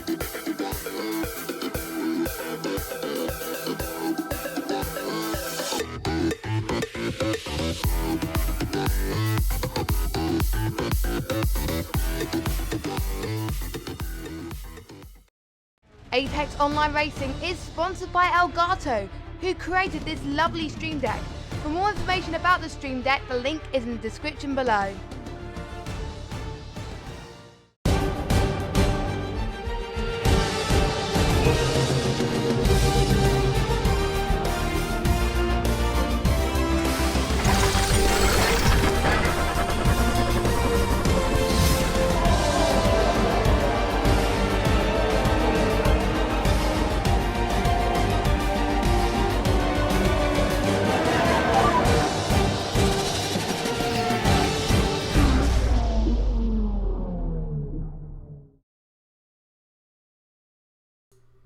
Apex Online Racing is sponsored by Elgato, who created this lovely stream deck. For more information about the stream deck, the link is in the description below.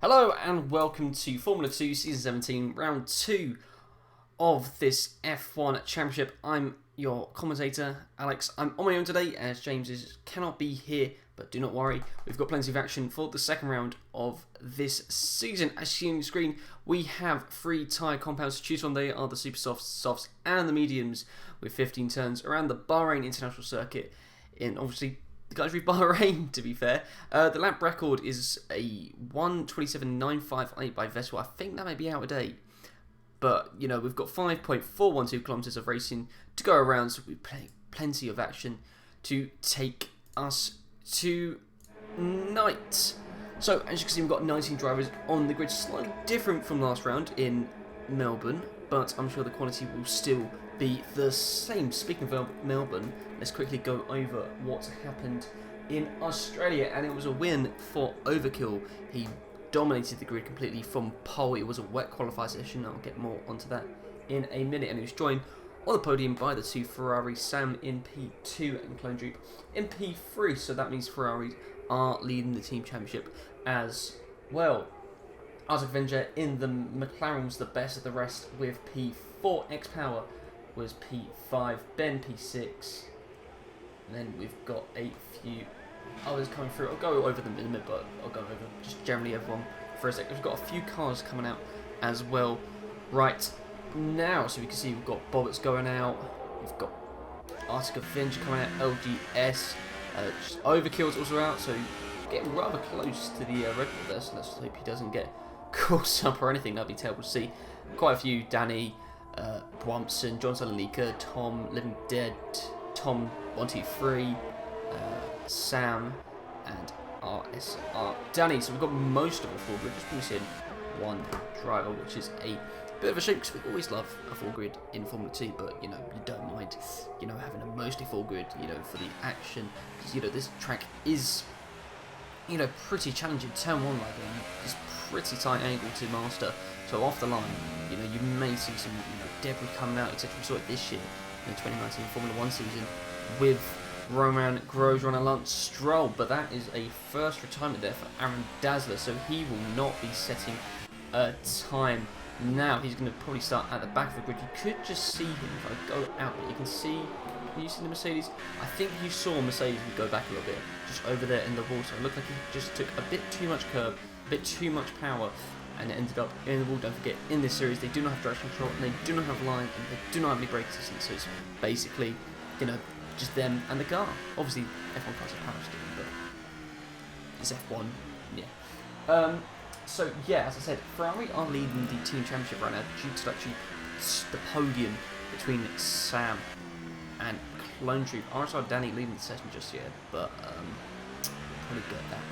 Hello and welcome to Formula 2 Season 17, Round 2 of this F1 Championship. I'm your commentator, Alex. I'm on my own today as James cannot be here, but do not worry, we've got plenty of action for the second round of this season. As you see on the screen, we have 3 tyre compounds to choose from. They are the super softs, softs and the mediums, with 15 turns around the Bahrain International Circuit in obviously the country Bahrain, to be fair. The lap record is a 1:27.958 by Vettel. I think that may be out of date. But, you know, we've got 5.412 kilometres of racing to go around, so we've plenty of action to take us tonight. So, as you can see, we've got 19 drivers on the grid, slightly different from last round in Melbourne, but I'm sure the quality will still be the same. Speaking of Melbourne, let's quickly go over what happened in Australia, and it was a win for Overkill. He dominated the grid completely from pole. It was a wet qualifier session. I'll get more onto that in a minute, and he was joined on the podium by the 2 Ferraris, Sam in P2 and Clone Droop in P3, so that means Ferraris are leading the team championship as well. Arctic Avenger in the McLaren was the best of the rest with P4. X-Power was P5, Ben P6, and then we've got a few others coming through. I'll go over them in a minute, but I'll go over just generally everyone for a sec. We've got a few cars coming out as well right now, so we can see we've got Bobbits going out, we've got Arctic Avenger coming out, LGS, Overkill's also out, so getting rather close to the Red Bull there, so let's hope he doesn't get caught up or anything. That'd be terrible to see. Quite a few, Danny, Bwumpson, John Salonika, Tom, Living Dead, Tom 123, Sam, and RSR Danny. So we've got most of a full grid, just missing one driver, which is a bit of a shame because we always love a full grid in Formula 2, but you know, you don't mind, you know, having a mostly full grid, you know, for the action, because you know, this track is, you know, pretty challenging. Turn 1 like is pretty tight angle to master, so off the line, you know, you may see some, you know, debris coming out, etc. We saw it this year in the 2019 Formula 1 season with Roman Grosjean and Lance Stroll, but that is a first retirement there for Aaron Dazzler, so he will not be setting a time now. He's going to probably start at the back of the grid. You could just see him if I go out, but you can see, can you see the Mercedes? I think you saw Mercedes go back a little bit, just over there in the water. It looked like he just took a bit too much curb, a bit too much power, and it ended up in the wall. Don't forget, in this series, they do not have traction control, and they do not have line, and they do not have any brake assistance, so it's basically, you know, just them and the car. Obviously, F1 cars are power steering, but it's F1, yeah. So, yeah, as I said, Ferrari are leading the team championship right now due to actually the podium between Sam and Clone Troop. RSR Danny leading the session just yet, but probably get that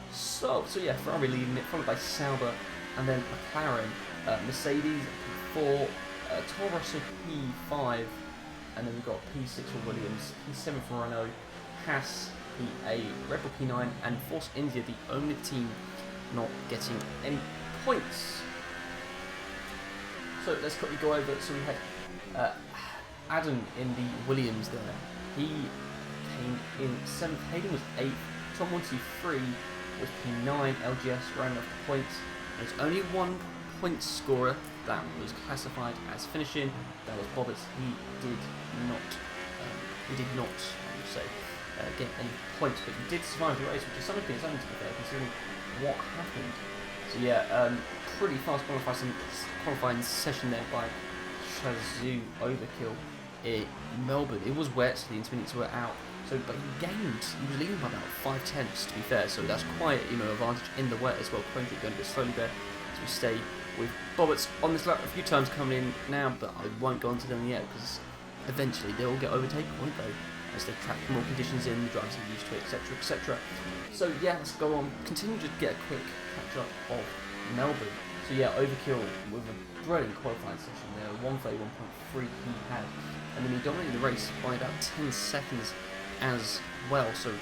resolved. So, yeah, Ferrari leading it, followed by Sauber, and then McLaren, Mercedes P4, Toro Rosso P5, and then we've got P6 for Williams, P7 for Renault, Haas P8, Red Bull P9, and Force India, the only team not getting any points. So let's quickly go over. So we had Adam in the Williams there. He came in 7th. Hayden was 8th. Tom 123 was P9. LGS ran off the points. There's only one point scorer that was classified as finishing. That was Bobbits. He did not. I would say, get any points, but he did survive the race, which is something to be fair, considering what happened. So yeah, pretty fast qualifying session there by Shazoo Overkill in Melbourne. It was wet, so the intermediates were out. So, but he was leading by about 5/10 to be fair. So that's quite advantage in the wet as well. Codemasters going a bit slowly there as we stay with Bobberts on this lap. A few times coming in now, but I won't go into them yet because eventually they'll get overtaken, won't they? As they track more conditions in, the drivers are used to it, etc, etc. So yeah, let's go on. Continue to get a quick catch up of Melbourne. So yeah, Overkill with a brilliant qualifying session there, 1:31.3 he had, and then he dominated the race by about 10 seconds as well. So a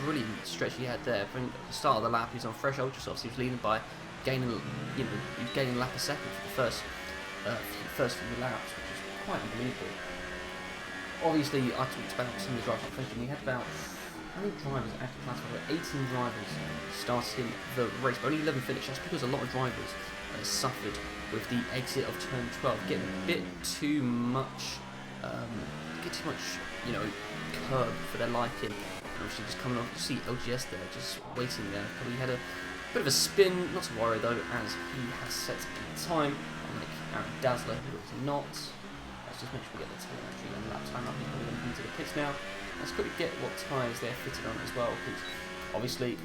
brilliant stretch he had there. From the start of the lap, he was on fresh ultra softs. He was leading by gaining a lap a second for the first few laps, which is quite unbelievable. Obviously, I talked about some of the drivers we had about, how many drivers actually classified? 18 drivers starting the race, but only 11 finished. That's because a lot of drivers suffered with the exit of turn 12, getting a bit too much, curb for their liking. And obviously just coming off, you see LGS there, just waiting there. Probably had a bit of a spin, not to worry though, as he has set time, unlike Aaron Dazzler, who is not. Let's just make sure we get the telemetry and lap time up. He's probably going into the pits now. Let's quickly get what tyres they're fitted on as well, because obviously,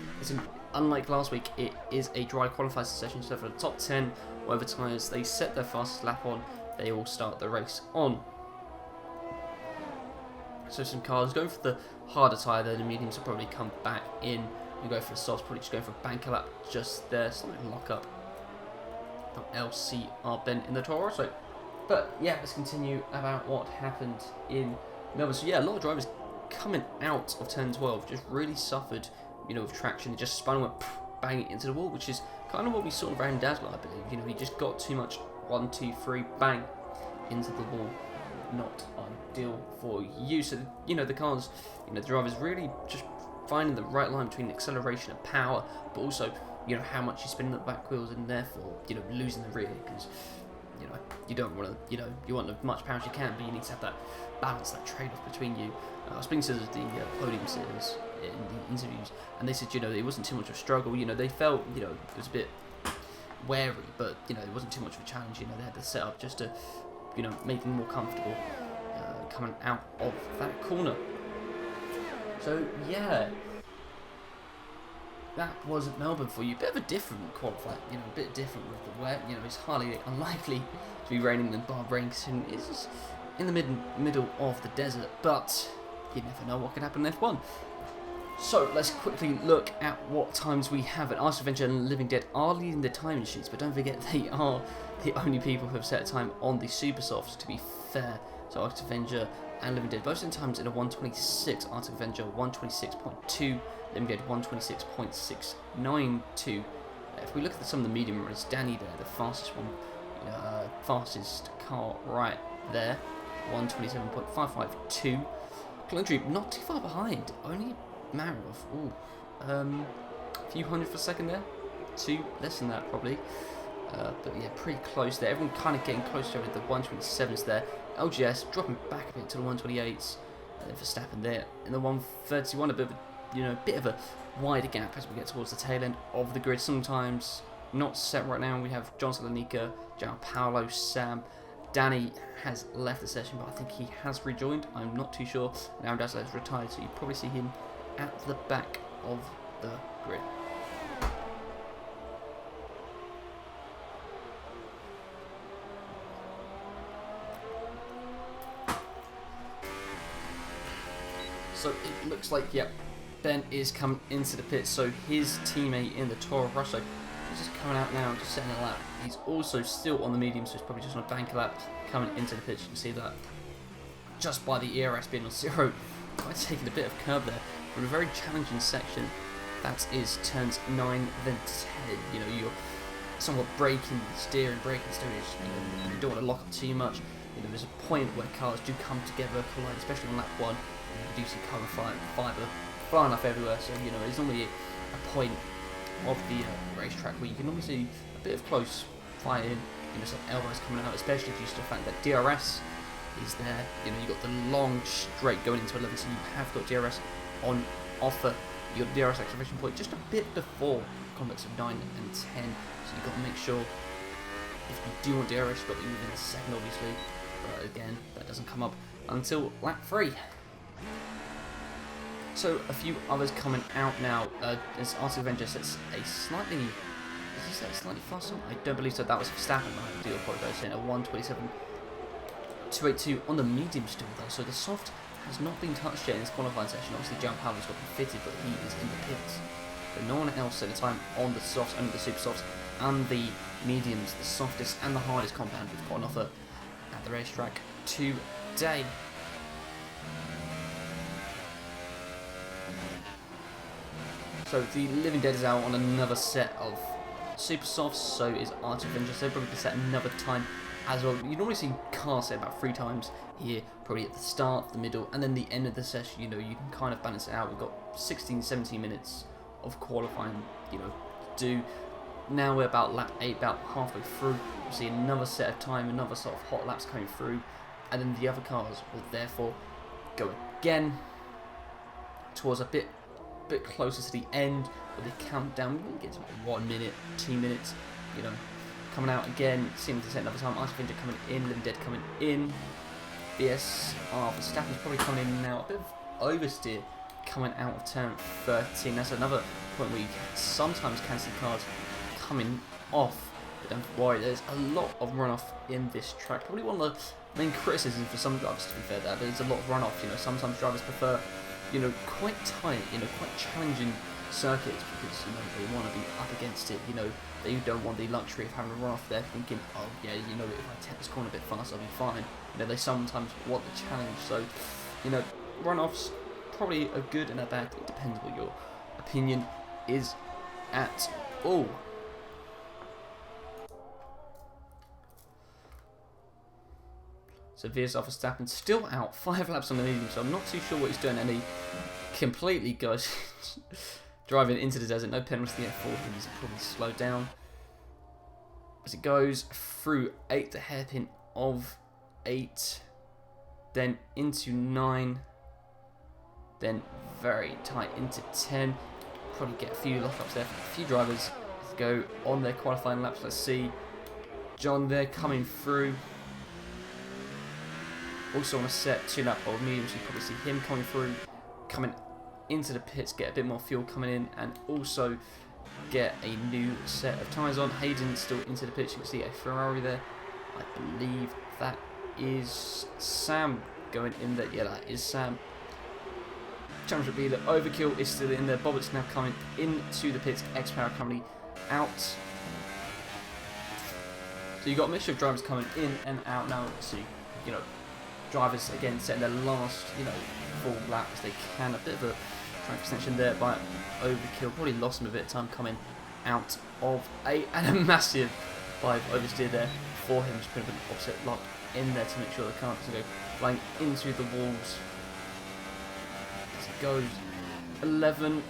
unlike last week, it is a dry qualifying session, so for the top 10, whatever tyres they set their fastest lap on, they all start the race on. So some cars going for the harder tyre there, the mediums will probably come back in and go for the softs, probably just going for a banker lap just there, something lock up from LCR Ben in the Toro Rosso. But yeah, let's continue about what happened in Melbourne. So yeah, a lot of drivers coming out of turn 12 just really suffered, with traction. They just spun and went bang into the wall, which is kind of what we saw of Aaron Dazzler, I believe. He just got too much 1, 2, 3, bang into the wall. Not ideal for you. So the cars, the drivers really just finding the right line between acceleration and power, but also how much you spin the back wheels and therefore losing the rear, because you don't want to, you want as much power as you can, but you need to have that balance, that trade-off between you. I was speaking to the podium sitters in the interviews, and they said, it wasn't too much of a struggle. They felt, it was a bit wary, but it wasn't too much of a challenge. They had the setup just to, make them more comfortable coming out of that corner. So yeah, that was Melbourne for you. Bit of a different qualifier, a bit different with the wet. It's highly unlikely to be raining than Bahrain, because it's in the middle of the desert, but you never know what can happen in F1. So let's quickly look at what times we have. At Arctic Adventure and Living Dead are leading the timing sheets, but don't forget they are the only people who have set a time on the Super Softs, to be fair. So Arctic Adventure and Living Dead both in times in a 1:26. Arctic Adventure 1:26.2, Living Dead 1:26.692. If we look at some of the medium runners, Danny there, the fastest one, fastest car right there, 1:27.552. Clinton not too far behind, only a matter of a few hundred for a second there, less than that probably. But yeah, pretty close there. Everyone kind of getting close to the 1:27s there. LGS dropping back a bit to the 1:28s, and then Verstappen there in the 1:31. A bit of a wider gap as we get towards the tail end of the grid. Sometimes not set right now. We have John Salonika, João Paulo, Sam. Danny has left the session, but I think he has rejoined. I'm not too sure. Now Dazzler has retired, so you probably see him at the back of the grid. So it looks like, Ben is coming into the pit. So his teammate in the Toro Rosso is just coming out now, just setting a lap. He's also still on the medium, so he's probably just on a banker lap coming into the pit. You can see that just by the ERS being on 0, quite taking a bit of curb there. From a very challenging section, that is turns 9 then 10. You're somewhat braking, steering. You don't want to lock up too much. There's a point where cars do come together, collide, especially on lap 1. You do see carbon fibre flying off everywhere, so there's normally a point of the racetrack where you can normally see a bit of close fighting, some elbows coming out, especially due to the fact that DRS is there. You've got the long straight going into 11, so you have got DRS on offer. Your DRS acceleration point just a bit before complex of 9 and 10. So you've got to make sure, if you do want DRS, you've got to be within a second, obviously. But again, that doesn't come up until lap 3. So a few others coming out now. As Art of Adventure sets a slightly, did he set a slightly faster? I don't believe so. That was Verstappen. I do apologise. Saying a 1:27.282 on the medium still though. So the soft has not been touched yet in this qualifying session. Obviously, John Powell's got fitted, but he is in the pits. But no one else set a time on the softs, only the super softs and the mediums, the softest and the hardest compound we've got on offer at the racetrack today. So the Living Dead is out on another set of super softs, so is Art of Adventure, so probably to set another time as well. You normally see cars set about 3 times here, probably at the start, the middle, and then the end of the session. You know, you can kind of balance it out. We've got 16, 17 minutes of qualifying, you know, to do. Now we're about lap 8, about halfway through. We'll see another set of time, another sort of hot laps coming through, and then the other cars will therefore go again towards a bit closer to the end of the countdown. We get to 1 minute, 2 minutes, you know, coming out again, seeming to set another time. Art of Adventure coming in, Living Dead coming in. BSR Verstappen's probably coming in now. A bit of oversteer coming out of turn 13. That's another point where you sometimes can see cars coming off. But don't worry, there's a lot of runoff in this track. Probably one of the main criticisms for some drivers, to be fair, that there's a lot of runoff. You know, sometimes drivers prefer, you know, quite tight, you know, quite challenging circuits because, you know, they want to be up against it. You know, they don't want the luxury of having a runoff there thinking, oh yeah, you know, if I take this corner a bit faster, I'll be fine. You know, they sometimes want the challenge. So, you know, runoffs probably a good and a bad. It depends what your opinion is at all. So VSR Verstappen still out 5 laps on the medium, so I'm not too sure what he's doing, and he completely goes driving into the desert. No penalty yet for him. He's probably slowed down as it goes through 8, the hairpin of 8, then into 9, then very tight into 10. Probably get a few lockups there for a few drivers to go on their qualifying laps. Let's see John there coming through. Also on a set 2 lap of mediums, you probably see him coming through, coming into the pits, get a bit more fuel coming in, and also get a new set of tyres on. Hayden still into the pits. You can see a Ferrari there. I believe that is Sam going in there. Yeah, that is Sam. Championship leader Overkill is still in there. Bobbitt's now coming into the pits. X-Power currently out. So you've got a mixture of drivers coming in and out now. So, you know, drivers again setting their last, you know, full lap as they can. A bit of a track extension there by Overkill. Probably lost him a bit of time coming out of 8, and a massive 5 oversteer there for him. Just put an offset lock in there to make sure the car doesn't go flying into the walls. As it goes 11,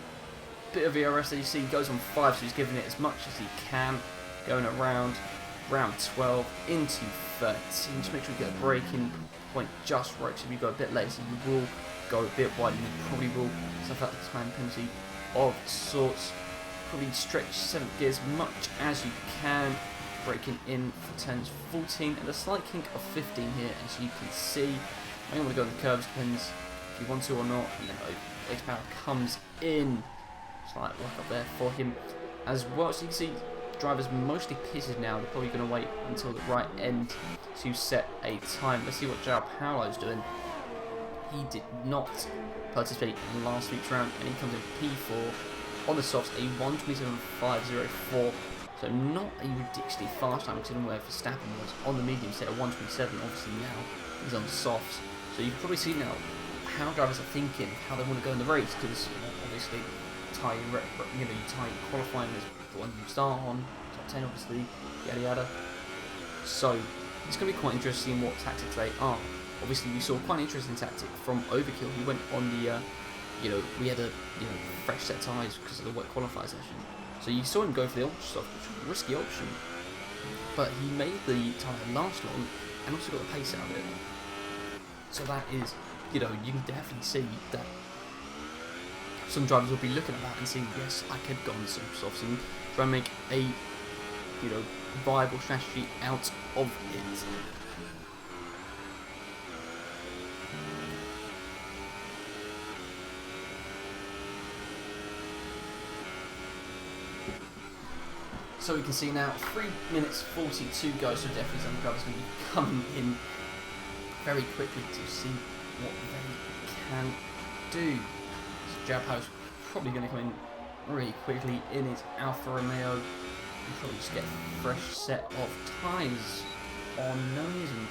bit of ERS that you see, goes on 5, so he's giving it as much as he can, going around round 12 into 13. Just make sure you get a braking point just right. So if you go a bit later, you will go a bit wide. You probably will suffer a time penalty of sorts. Probably stretch 7th gear as much as you can. Braking in for turns 14 and a slight kink of 15 here, as you can see. I don't want to go on the curves, depends if you want to or not. And then X-Power comes in. Slight lock up there for him as well. So you can see drivers mostly pitted now. They're probably going to wait until the right end to set a time. Let's see what João Paulo's doing. He did not participate in last week's round, and he comes in P4 on the softs, a 1:27.504. So not a ridiculously fast time, considering where Verstappen was on the medium set at 1:27. Obviously now he's on the softs. So you can probably see now how drivers are thinking, how they want to go in the race, because obviously you tie your qualifying as the one you start on, top 10 obviously, yada yada. So it's going to be quite interesting what tactics they are. Obviously we saw quite an interesting tactic from Overkill. He went on the, we had a fresh set of tyres because of the wet qualifier session. So you saw him go for the ultra soft, which was a risky option. But he made the tyre last long and also got the pace out of it. So that is, you can definitely see that some drivers will be looking at that and saying, yes, I could go on the super softs and try and make a, you know, viable strategy out of it. So we can see now 3 minutes 42 go, so definitely some drivers going to be coming in very quickly to see what they can do. So João Paulo's probably going to come in really quickly in his Alfa Romeo and probably just get a fresh set of tyres on nose and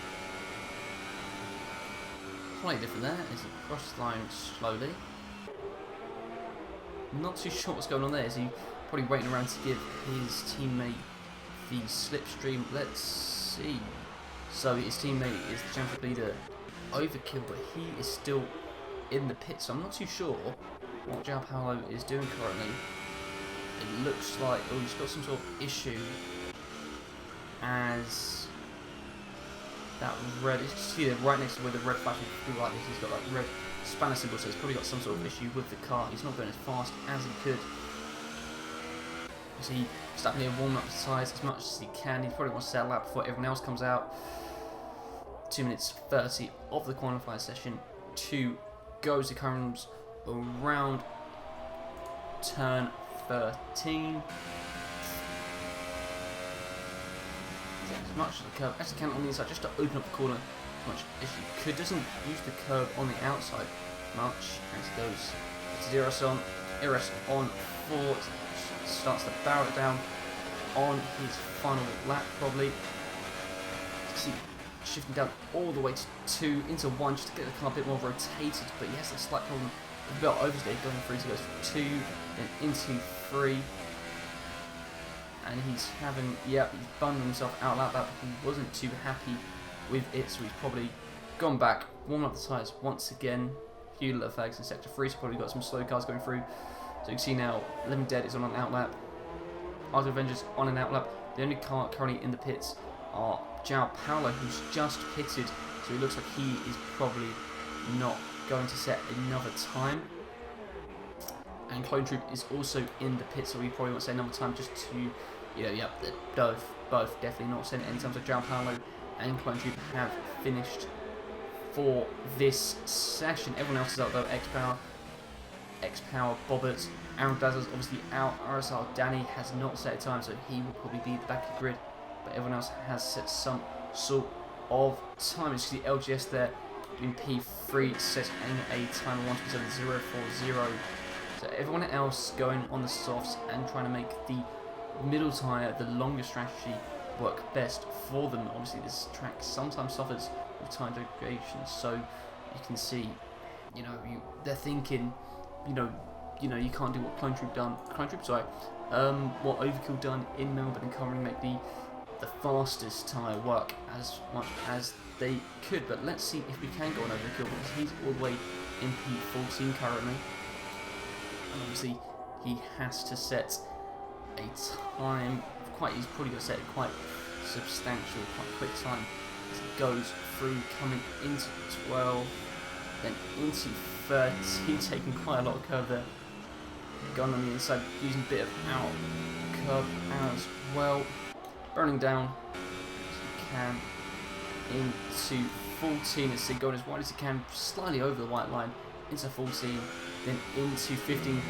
slightly different there as he crosses the line slowly. Not too sure what's going on there. Is he probably waiting around to give his teammate the slipstream? Let's see. So his teammate is the championship leader, Overkill, but he is still in the pit. So I'm not too sure what João Paulo is doing currently. It looks like he's got some sort of issue as that red. You can see there right next to where the red flashing through like this. He's got that red spanner symbol, so he's probably got some sort of issue with the car. He's not going as fast as he could. So he's starting to warm up the tyres as much as he can. He probably wants to set a lap before everyone else comes out. 2 minutes 30 of the qualifier session. 2 goes. He comes around turn 13. As much as the curve as he can on the inside, just to open up the corner as much as he could. Doesn't use the curve on the outside much as he goes to Iris on 4. Starts to barrel it down on his final lap probably. See, shifting down all the way to 2 into 1 just to get the car a bit more rotated, but he has a slight problem with the belt oversteer going through, so he goes from 2 then into 3. And he's having, he's bundling himself out like that, but he wasn't too happy with it, so he's probably gone back, warming up the tyres once again. A few little flags in sector 3, so probably got some slow cars going through. So you can see now, Living Dead is on an outlap, Art of Avengers on an outlap. The only car currently in the pits are João Paulo, who's just pitted, so it looks like he is probably not going to set another time. And Clone Troop is also in the pit, so we probably won't set another time just to, they're both definitely not setting any times. So João Paulo and Clone Troop have finished for this session. Everyone else is up though. X-Power, Bobbert, Aaron Blazers obviously out. RSR Danny has not set a time, so he will probably be at the back of the grid. But everyone else has set some sort of time. You see LGS there doing P3, setting a time of 1:27.040. So everyone else going on the softs and trying to make the middle tyre, the longer strategy, work best for them. Obviously, this track sometimes suffers with tyre degradation, so you can see, they're thinking. You can't do what what Overkill done in Melbourne and can't really make the fastest tyre work as much as they could. But let's see if we can go on Overkill, because he's all the way in P14 currently. And obviously he has to set a time he's probably going to set a quite substantial, quite quick time as he goes through, coming into 12, then into 13, taking quite a lot of curve there. Going on the inside, using a bit of out curve as well. Burning down as he can into 14 as he going as wide as he can, slightly over the white line, into 14, then into 15.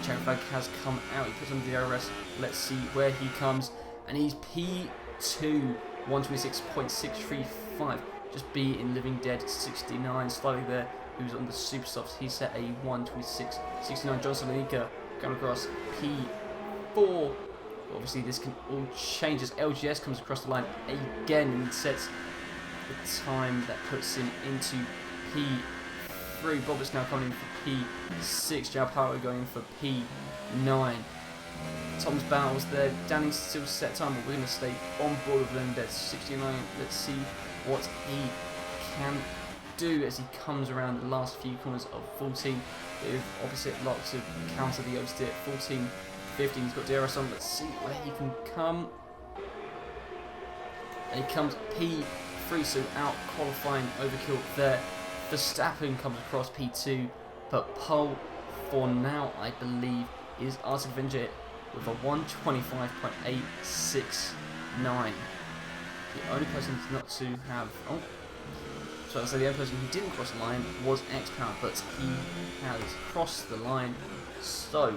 Check flag has come out, he puts on the DRS. Let's see where he comes, and he's P2, 126.635. Just beating Living Dead 69 slightly there, who's on the super softs. He set a 126.69. John Salonika going across P4. Obviously this can all change as LGS comes across the line again and sets the time that puts him into P3. Bobbert's now coming in for P6. João Paulo going in for P9. Tom's battles there. Danny's still set time, but we're going to stay on board with Living Dead 69. Let's see what he can do as he comes around the last few corners of 14 with opposite lock to counter the oversteer. 14, 15, he's got DRS on. Let's see where he can come. And he comes P3, so out qualifying Overkill there. Verstappen comes across P2, but pole for now, I believe, is Arctic Avenger with a 125.869. The only person not to have... Oh, so I'll say the only person who didn't cross the line was X-Power, but he has crossed the line. So,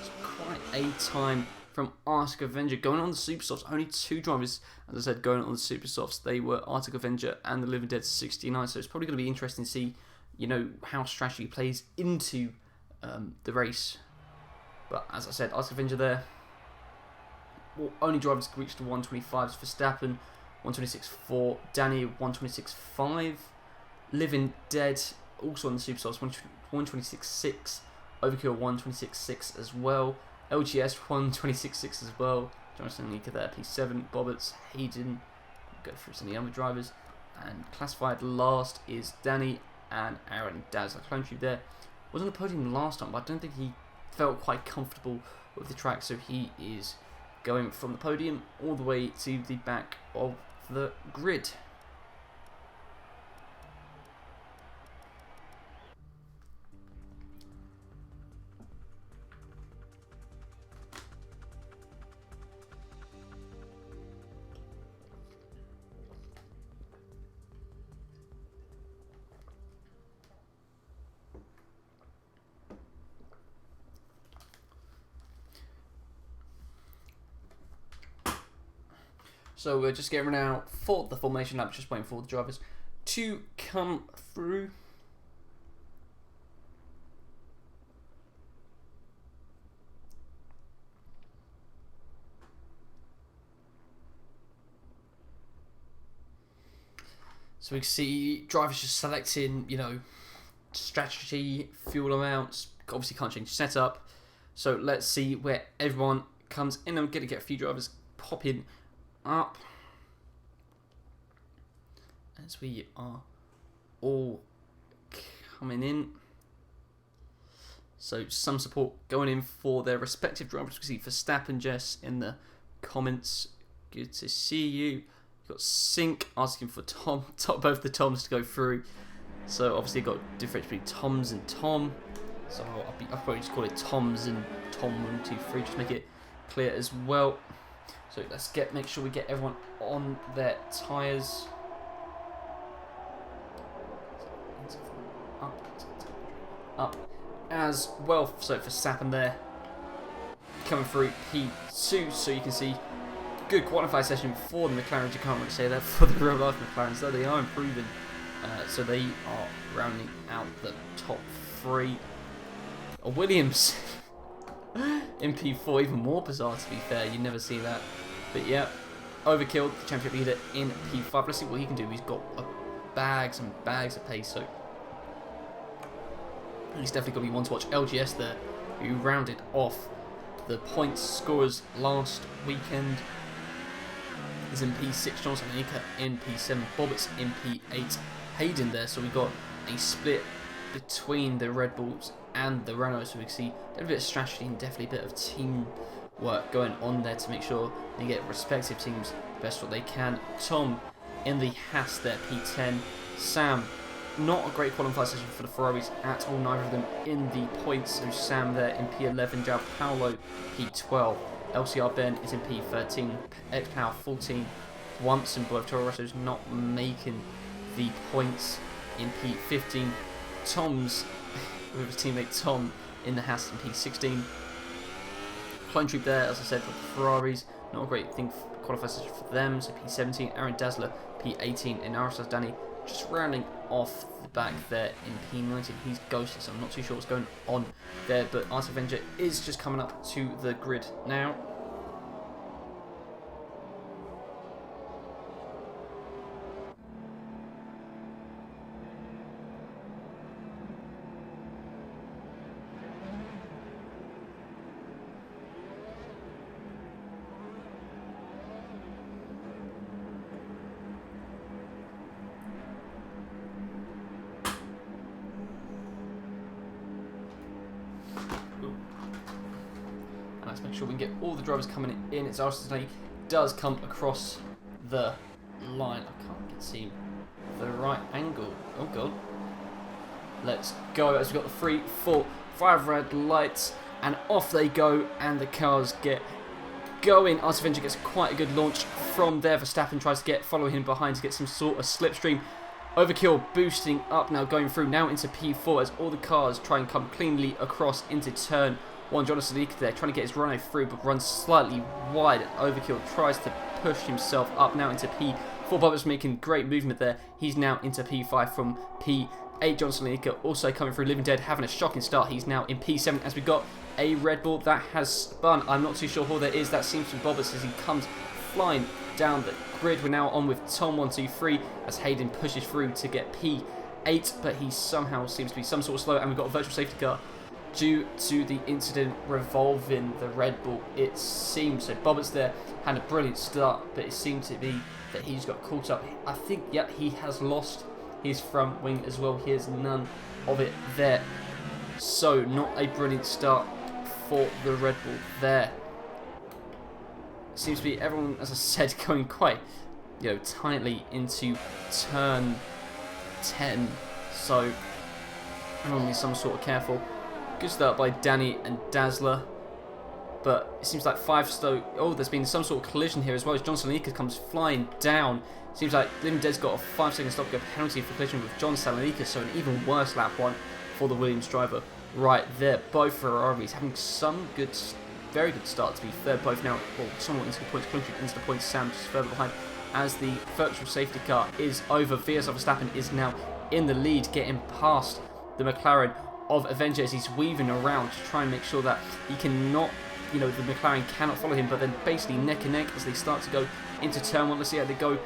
it's quite a time from Arctic Avenger. Going on the Super Softs, only 2 drivers, as I said, going on the Super Softs. They were Arctic Avenger and the Living Dead 69. So it's probably going to be interesting to see, you know, how strategy plays into the race. But as I said, Arctic Avenger there. Well, only drivers reached the 125s. Verstappen 126.4, Danny 126.5, Living Dead also on the Super Softs 126.6, Overkill 126.6 as well, LGS 126.6 as well, Jonathan Nika there, P7, Bobberts, Hayden, go through some of the other drivers, and classified last is Danny and Aaron Dazzler. Clone Tube there was on the podium last time, but I don't think he felt quite comfortable with the track, so he is going from the podium all the way to the back of the grid. So we're just getting out for the formation lap, just waiting for the drivers to come through. So we can see drivers just selecting, you know, strategy, fuel amounts. Obviously can't change setup. So let's see where everyone comes in. I'm going to get a few drivers popping up as we are all coming in. So some support going in for their respective drivers. We see Verstappen, Jess in the comments. Good to see you. You've got Sync asking for both the Toms to go through. So obviously you've got difference between Toms and Tom. So I'll probably just call it Toms and Tom 1, 2, 3. Just make it clear as well. So let's make sure we get everyone on their tyres. Up as well. So for Verstappen there, coming through P2. So you can see good qualifying session for the McLarens. You can't really say that for the real life McLarens, though they are improving. So they are rounding out the top 3. Williams in P4, even more bizarre to be fair. You never see that. But yeah, Overkill, the championship leader in P5. Let's see what he can do. He's got bags and bags of pace, so he's definitely going to be one to watch. LGS there, who rounded off the points scorers last weekend, is in P6. Johnson Nika in P7. Bobberts in P8. Hayden there, so we got a split between the Red Bulls and the Renault, so we can see a bit of strategy and definitely a bit of team work going on there to make sure they get respective teams best what they can. Tom in the Haas there, P10. Sam, not a great qualifying session for the Ferraris at all, neither of them in the points. So Sam there in P11, João Paulo P12, LCR Ben is in P13, X-Power 14, Wamson, both Toro Rosso's not making the points in P15. Tom's with his teammate Tom in the Haas in P16. Clone Troop there, as I said, with the Ferraris, not a great thing for qualifying session for them. So P17, Aaron Dazzler, P18, and Aristaz Danny just rounding off the back there in P19. He's ghosted, so I'm not too sure what's going on there. But Arctic Avenger is just coming up to the grid now. Let's make sure we can get all the drivers coming in. It's Arsenal does come across the line. I can't see the right angle. Oh god. Let's go as we've got the 3, 4, 5 red lights, and off they go, and the cars get going. Artivenger gets quite a good launch from there. Verstappen tries to follow him behind to get some sort of slipstream. Overkill boosting up now, going through now into P4 as all the cars try and come cleanly across into turn 1. Jonathan Leak there trying to get his Renault through, but runs slightly wide. Overkill tries to push himself up now into P4. Bubba's making great movement there. He's now into P5 from P8. Johnson Leak also coming through. Living Dead having a shocking start. He's now in P7 as we got a Red Bull that has spun. I'm not too sure who that is. That seems to be Bobbers as he comes flying down the grid. We're now on with Tom 123 as Hayden pushes through to get P8, but he somehow seems to be some sort of slow, and we've got a virtual safety car due to the incident revolving the Red Bull, it seems. So Bobbers there had a brilliant start, but it seemed to be that he's got caught up. I think, yeah, he has lost his front wing as well. Here's none of it there. So not a brilliant start for the Red Bull there. Seems to be everyone, as I said, going quite, tightly into turn 10. So everyone needs some sort of careful. Good start by Danny and Dazzler, but it seems like 5 slow. Oh, there's been some sort of collision here as well as John Salonika comes flying down. Seems like Living Dead's got a 5-second stop-go penalty for collision with John Salonika, so an even worse lap one for the Williams driver right there. Both Ferraris having some good, very good start, to be fair. Both now, well, somewhat into the points, clunking into the points. Sam just further behind as the virtual safety car is over. Verstappen is now in the lead, getting past the McLaren of Avenger as he's weaving around to try and make sure that he cannot, the McLaren cannot follow him, but then basically neck and neck as they start to go into turn 1. Let's see how they go.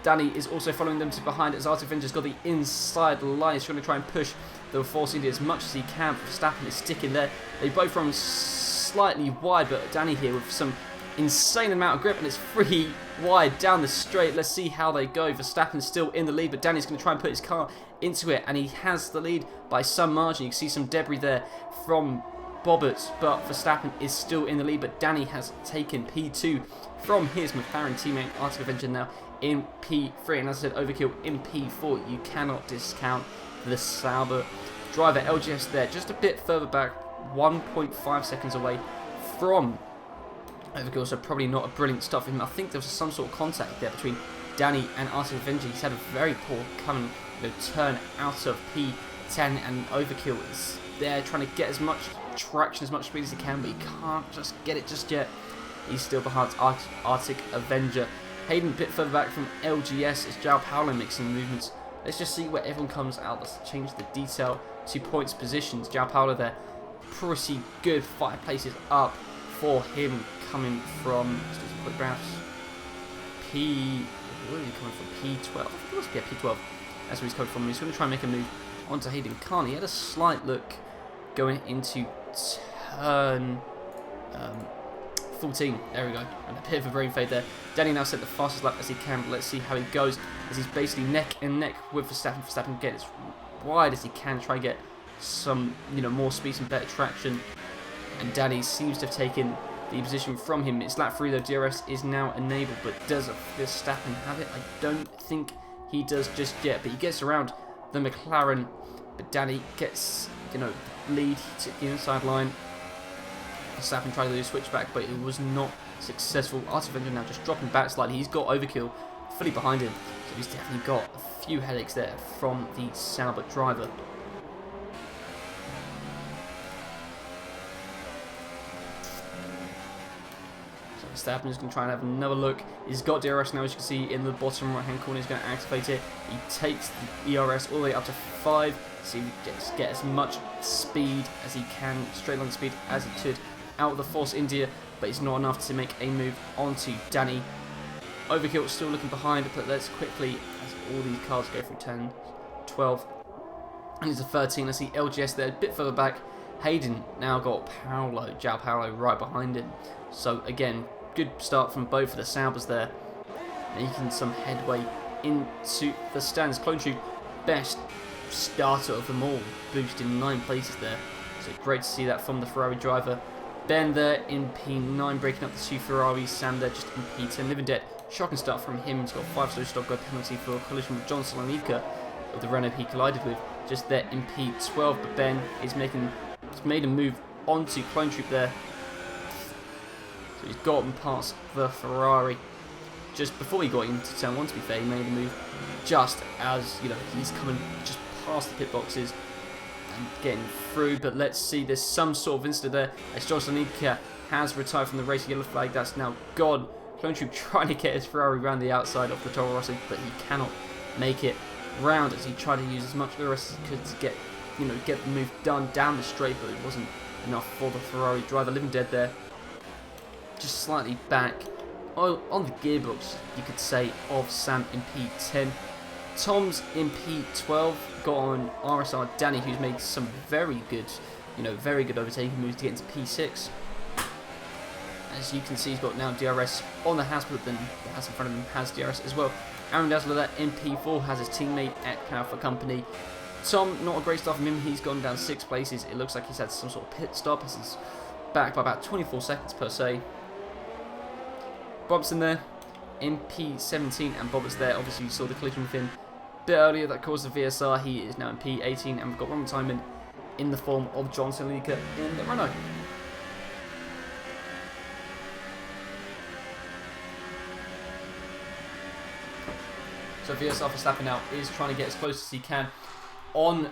Danny is also following them to behind as Artivenger's got the inside line. He's going to try and push the Force India as much as he can. Verstappen is sticking there. They both run slightly wide, but Danny here with some insane amount of grip, and it's 3 wide down the straight. Let's see how they go. Verstappen's still in the lead, but Danny's going to try and put his car into it, and he has the lead by some margin. You can see some debris there from Bobbert, but Verstappen is still in the lead, but Danny has taken P2 from his McLaren teammate Arctic Avenger now in P3, and as I said, Overkill in P4. You cannot discount the Sauber driver. LGS there just a bit further back, 1.5 seconds away from Overkill, so probably not a brilliant start for him. I think there was some sort of contact there between Danny and Arctic Avenger. He's had a very poor coming turn out of P10, and Overkill is there trying to get as much traction, as much speed as he can, but he can't just get it just yet. He's still behind Arctic Avenger. Hayden a bit further back from LGS as João Paulo makes some movements. Let's just see where everyone comes out. Let's change the detail to points positions. João Paulo there, pretty good, 5 places up for him, coming from, let's do some quick graphs, where are you coming from? P12, I think it must be a P12. That's where he's coming from. He's going to try and make a move onto Hayden Khan. He had a slight look going into turn 14. There we go. And a bit of a brain fade there. Danny now set the fastest lap as he can, but let's see how he goes as he's basically neck and neck with Verstappen. Verstappen get as wide as he can, try and get some, more speed, some better traction. And Danny seems to have taken the position from him. It's lap 3 though. DRS is now enabled, but does Verstappen have it? I don't think he does just yet, but he gets around the McLaren. But Danny gets, lead to the inside line. Verstappen tried to do a switchback, but it was not successful. Artivenger now just dropping back slightly. He's got Overkill fully behind him, so he's definitely got a few headaches there from the Sauber driver. Verstappen is going to try and have another look. He's got DRS now, as you can see in the bottom right hand corner. He's going to activate it. He takes the ERS all the way up to 5. So he gets get as much speed as he can, straight line speed as he could out of the Force India, but it's not enough to make a move onto Danny. Overkill still looking behind, but let's quickly, as all these cars go through 10, 12, and it's a 13. Let's see LGS there, a bit further back. Hayden now got João Paulo right behind him. So again, good start from both of the Saubers there, making some headway into the stands. Clone Troop, best starter of them all, boosting 9 places there. So great to see that from the Ferrari driver. Ben there in P9, breaking up the 2 Ferraris. Sam there just in P10. Living Dead, shocking start from him. He's got 5 slow stop go penalty for a collision with John Salonika of the Renault he collided with, just there in P12. But Ben is making He's made a move onto Clone Troop there. So he's gotten past the Ferrari. Just before he got into turn 1, to be fair, he made a move just as, you know, he's coming just past the pit boxes and getting through. But let's see, there's some sort of incident there as Jocelyn has retired from the race. Yellow flag, that's now gone. Clone Troop trying to get his Ferrari around the outside of the Toro Rosso, but he cannot make it round as he tried to use as much of the rest as he could to get, you know, get the move done down the straight, but it wasn't enough for the Ferrari driver. Living dead there, just slightly back on the gearbox, you could say, of Sam in P10. Tom's in P12, got on RSR Danny, who's made some very good, you know, very good overtaking moves to get into P6. As you can see, he's got now DRS on the house, but then the house in front of him has DRS as well. Aaron Dazzler there in P4 has his teammate at Alpha Company. Tom, not a great start from him, he's gone down 6 places. It looks like he's had some sort of pit stop, as he's back by about 24 seconds per se. Bob's in there in P17, and Bob is there. Obviously, you saw the collision with him a bit earlier that caused the VSR. He is now in P18, and we've got Ron Timon in the form of John Selika in the Renault. So VSR Verstappen now is trying to get as close as he can on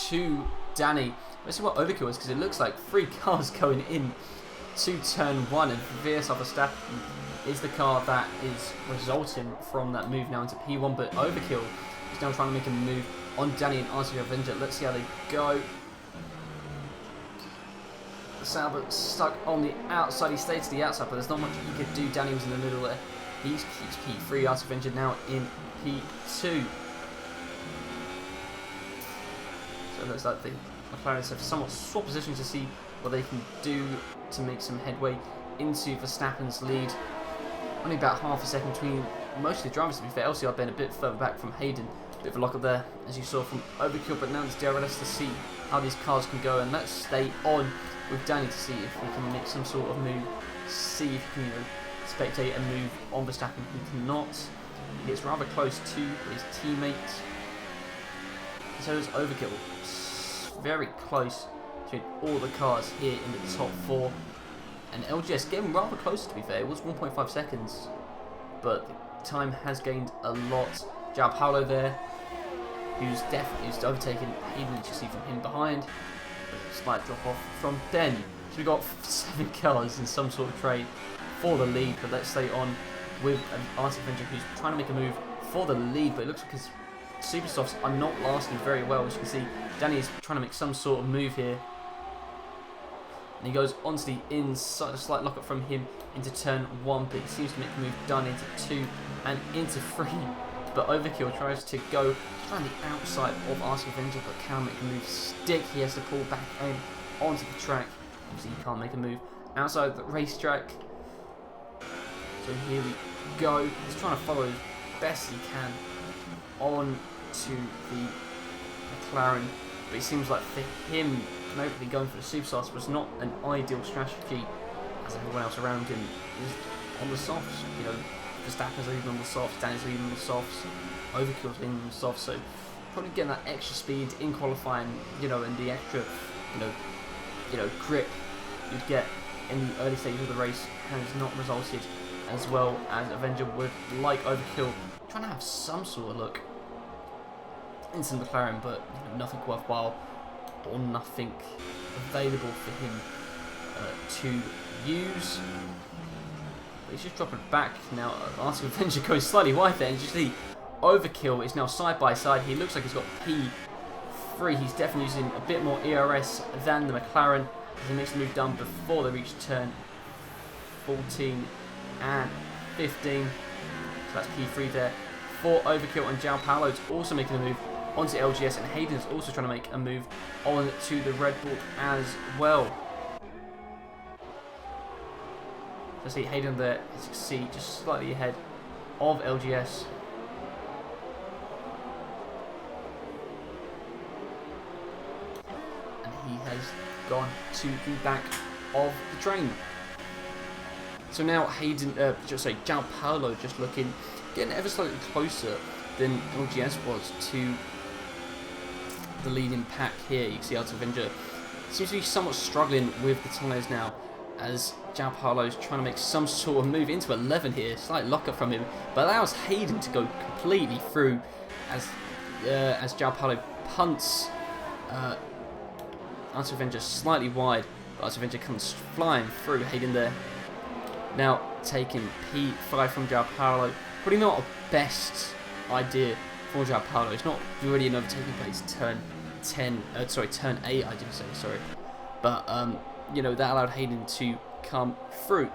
to Danny. Let's see what overkill is, because it looks like 3 cars going in to turn 1, and VSR Verstappen is the car that is resulting from that move now into P1, but overkill is now trying to make a move on Danny and RC Avenger. Let's see how they go. The Sauber stuck on the outside. He stayed to the outside, but there's not much he could do. Danny was in the middle there. He keeps P3. RC Avenger now in P2. So it looks like the McLaren have somewhat swapped positions to see what they can do to make some headway into Verstappen's lead. Only about half a second between most of the drivers, to be fair. LCR been a bit further back from Hayden. Bit of a lock up there, as you saw from overkill, but now there's DRS to see how these cars can go, and let's stay on with Danny to see if we can make some sort of move, see if he can, you know, spectate a move on Verstappen. He cannot. He gets rather close to his teammate. So is overkill. Very close between all the cars here in the top 4. And LGS getting rather close, to be fair. It was 1.5 seconds, but the time has gained a lot. João Paulo there, who's overtaken Hayden, as you see from him behind. A slight drop off from Ben. So we've got 7 cars in some sort of trade for the lead, but let's stay on with an RC Avenger who's trying to make a move for the lead, but it looks like his super softs are not lasting very well. As you can see, Danny is trying to make some sort of move here. And he goes onto the inside, a slight lockup from him into turn 1, but he seems to make the move done into 2 and into 3. But overkill tries to go around the outside of RC Avenger, but can't make the move stick. He has to pull back in onto the track. Obviously, he can't make a move outside the racetrack. So here we go. He's trying to follow as best he can on to the McLaren, but it seems like for him, nobody going for the superstars was not an ideal strategy, as everyone else around him is on the softs. You know, Verstappen's leading on the softs, Danny's leading on the softs, Overkill's leading on the softs, so probably getting that extra speed in qualifying, you know, and the extra, you know, grip you'd get in the early stages of the race has not resulted as well as Avenger would like. Overkill trying to have some sort of look into the McLaren, but you know, nothing worthwhile or nothing available for him to use. But he's just dropping back now. RC Avenger going slightly wide there, and you see Overkill is now side by side. He looks like he's got P3. He's definitely using a bit more ERS than the McLaren as he makes the move done before they reach turn 14 and 15. So that's P3 there for Overkill, and João Paulo's also making a move onto LGS, and Hayden's also trying to make a move on to the Red Bull as well. So see Hayden there, as you can see, just slightly ahead of LGS. And he has gone to the back of the train. So now Hayden, João Paulo just getting ever slightly closer than LGS was to the leading pack here. You can see RC Avenger seems to be somewhat struggling with the tyres now, as João Paulo's trying to make some sort of move into 11 here. Slight lock-up from him, but allows Hayden to go completely through as João Paulo punts Art Avenger slightly wide, but Art Avenger comes flying through Hayden there. Now taking P5 from João Paulo. Probably not a best idea for João Paulo. It's not really an overtaking place. Turn 8 I did say, sorry. But you know, that allowed Hayden to come through.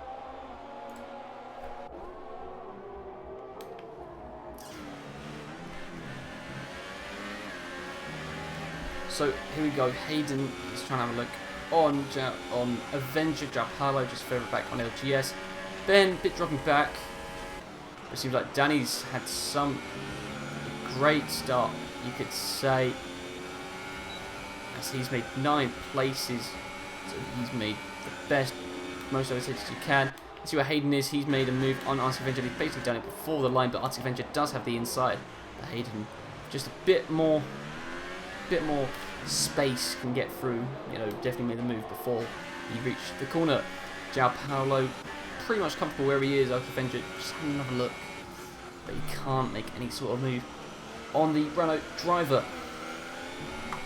So here we go. Hayden is trying to have a look on Avenger. João Paulo just further back on LGS. Ben a bit dropping back. It seems like Danny's had some great start, you could say, as he's made 9 places. So he's made the best, most overtakes you can. Let's see where Hayden is. He's made a move on Arctic Avenger. He's basically done it before the line, but Arctic Avenger does have the inside. But Hayden just a bit more space can get through. You know, definitely made the move before he reached the corner. João Paulo pretty much comfortable where he is. Arctic Avenger just having another look, but he can't make any sort of move on the Renault driver.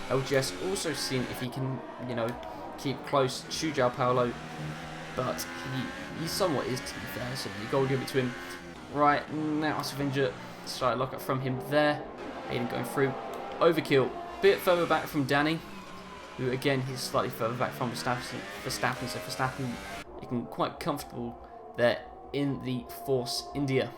LGS also seeing if he can, you know, keep close to João Paulo, but he somewhat is, to be fair, so you got to give it to him. Right, now Arctic Avenger, slight lock up from him there. Hayden going through. Overkill, bit further back from Danny, who again, he's slightly further back from Verstappen, so Verstappen looking quite comfortable there in the Force India.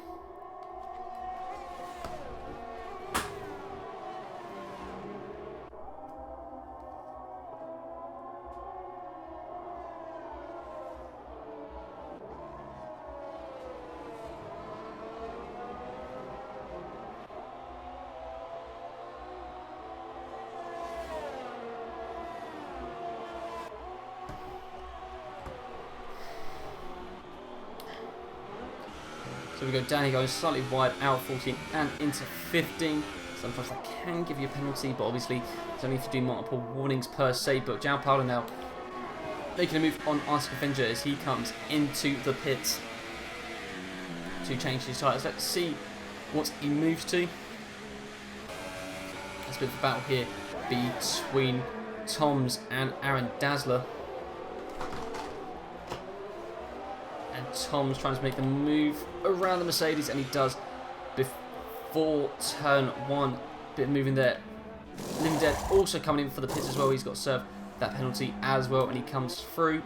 So we go Danny going slightly wide out 14 and into 15. Sometimes that can give you a penalty, but obviously it's only if you do multiple warnings per se. But João Paulo now making a move on Arctic Avenger as he comes into the pits to change his tyres. Let's see what he moves to. There's a bit of a battle here between Toms and Aaron Dazzler. And Tom's trying to make the move around the Mercedes, and he does before turn 1. Bit of moving there. Living Dead also coming in for the pits as well. He's got served that penalty as well, and he comes through.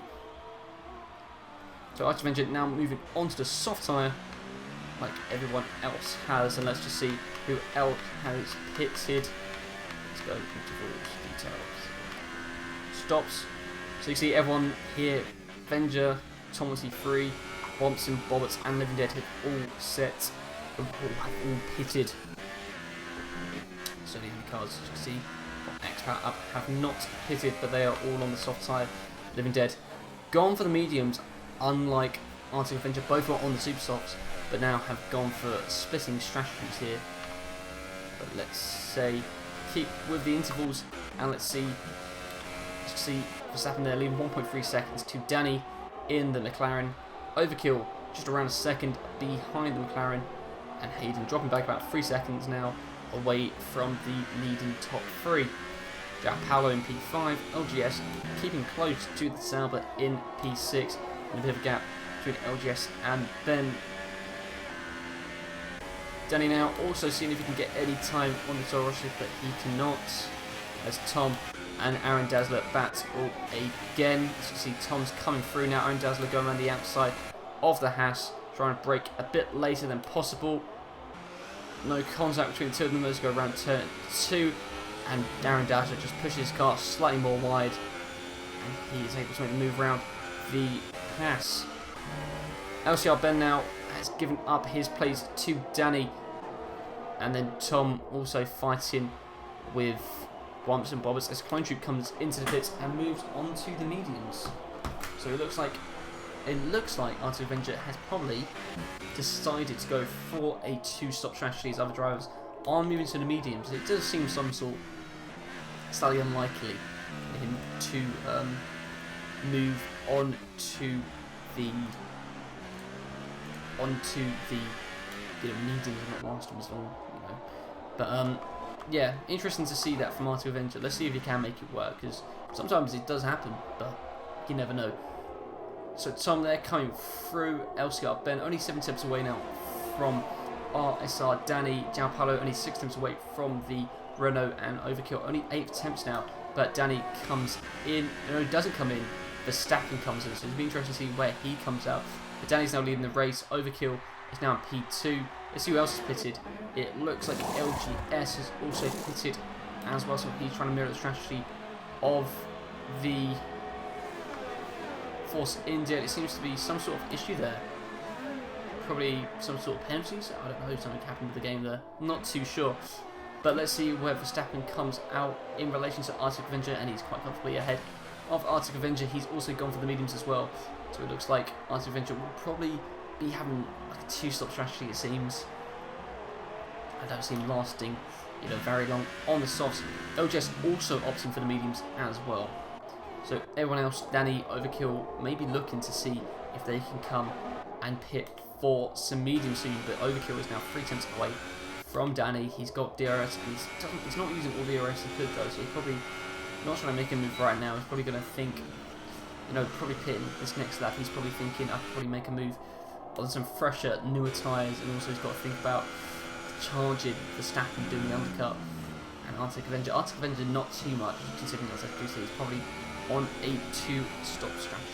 So Arctic Avenger now moving onto the soft tyre, like everyone else has, and let's just see who else has pitted. Let's go into details. Stops. So you see everyone here. Avenger, Thomas 3, Bobson, Bobbits and Living Dead have all set, all pitted. So the cars, as you can see, X-Power up have not pitted, but they are all on the soft side. Living Dead gone for the mediums, unlike Arctic Avenger, both were on the super softs, but now have gone for splitting strategies here. But let's say keep with the intervals, and let's see Verstappen there leaving 1.3 seconds to Danny in the McLaren. Overkill just around a second behind the McLaren, and Hayden dropping back about 3 seconds now away from the leading top 3. João Paulo in P5, LGS keeping close to the Sauber in P6, and a bit of a gap between LGS and Ben. Danny now also seeing if he can get any time on the Toro Rosso, but he cannot, as Tom and Aaron Dazzler battle again. As you see, Tom's coming through now. Aaron Dazzler going around the outside of the Haas, trying to brake a bit later than possible. No contact between the two of them. Those go around turn 2, and Aaron Dazzler just pushes his car slightly more wide, and he is able to make the move around the Haas. LCR Ben now has given up his place to Danny, and then Tom also fighting with Bumps and Bobbers as Clone Troop comes into the pits and moves on to the mediums. So it looks like Arctic Avenger has probably decided to go for a 2-stop strategy as other drivers are moving to the mediums. It does seem some sort slightly unlikely him to move onto the mediums and not master as well, you know. But yeah, interesting to see that from Arctic Avenger. Let's see if he can make it work, because sometimes it does happen, but you never know. So Tom there coming through. Elgato Ben only 7 attempts away now from RSR Danny. João Paulo only 6 attempts away from the Renault and Overkill. Only 8 attempts now, but Danny comes in. No, he doesn't come in. Verstappen comes in, so it'll be interesting to see where he comes out. But Danny's now leading the race. Overkill is now in P2. Let's see who else is pitted. It looks like LGS is also pitted as well, so he's trying to mirror the strategy of the Force India. It seems to be some sort of issue there. Probably some sort of penalties. I don't know, something happened with the game there. Not too sure. But let's see where Verstappen comes out in relation to Arctic Avenger, and he's quite comfortably ahead of Arctic Avenger. He's also gone for the mediums as well. So it looks like Arctic Avenger will probably be having like a 2-stop strategy, it seems. I don't see him lasting, you know, very long on the softs. LGS also opting for the mediums as well. So everyone else, Danny, Overkill, maybe looking to see if they can come and pit for some medium soon. But Overkill is now 3 attempts away from Danny. He's got DRS and he's not using all the DRS he could though, so he's probably not trying to make a move right now. He's probably going to think, you know, probably pitting this next lap. He's probably thinking I could probably make a move on some fresher, newer tyres, and also he's got to think about charging the Verstappen doing the undercut and Arctic Avenger. Arctic Avenger not too much, considering as I do say he's probably on a 2-stop strategy.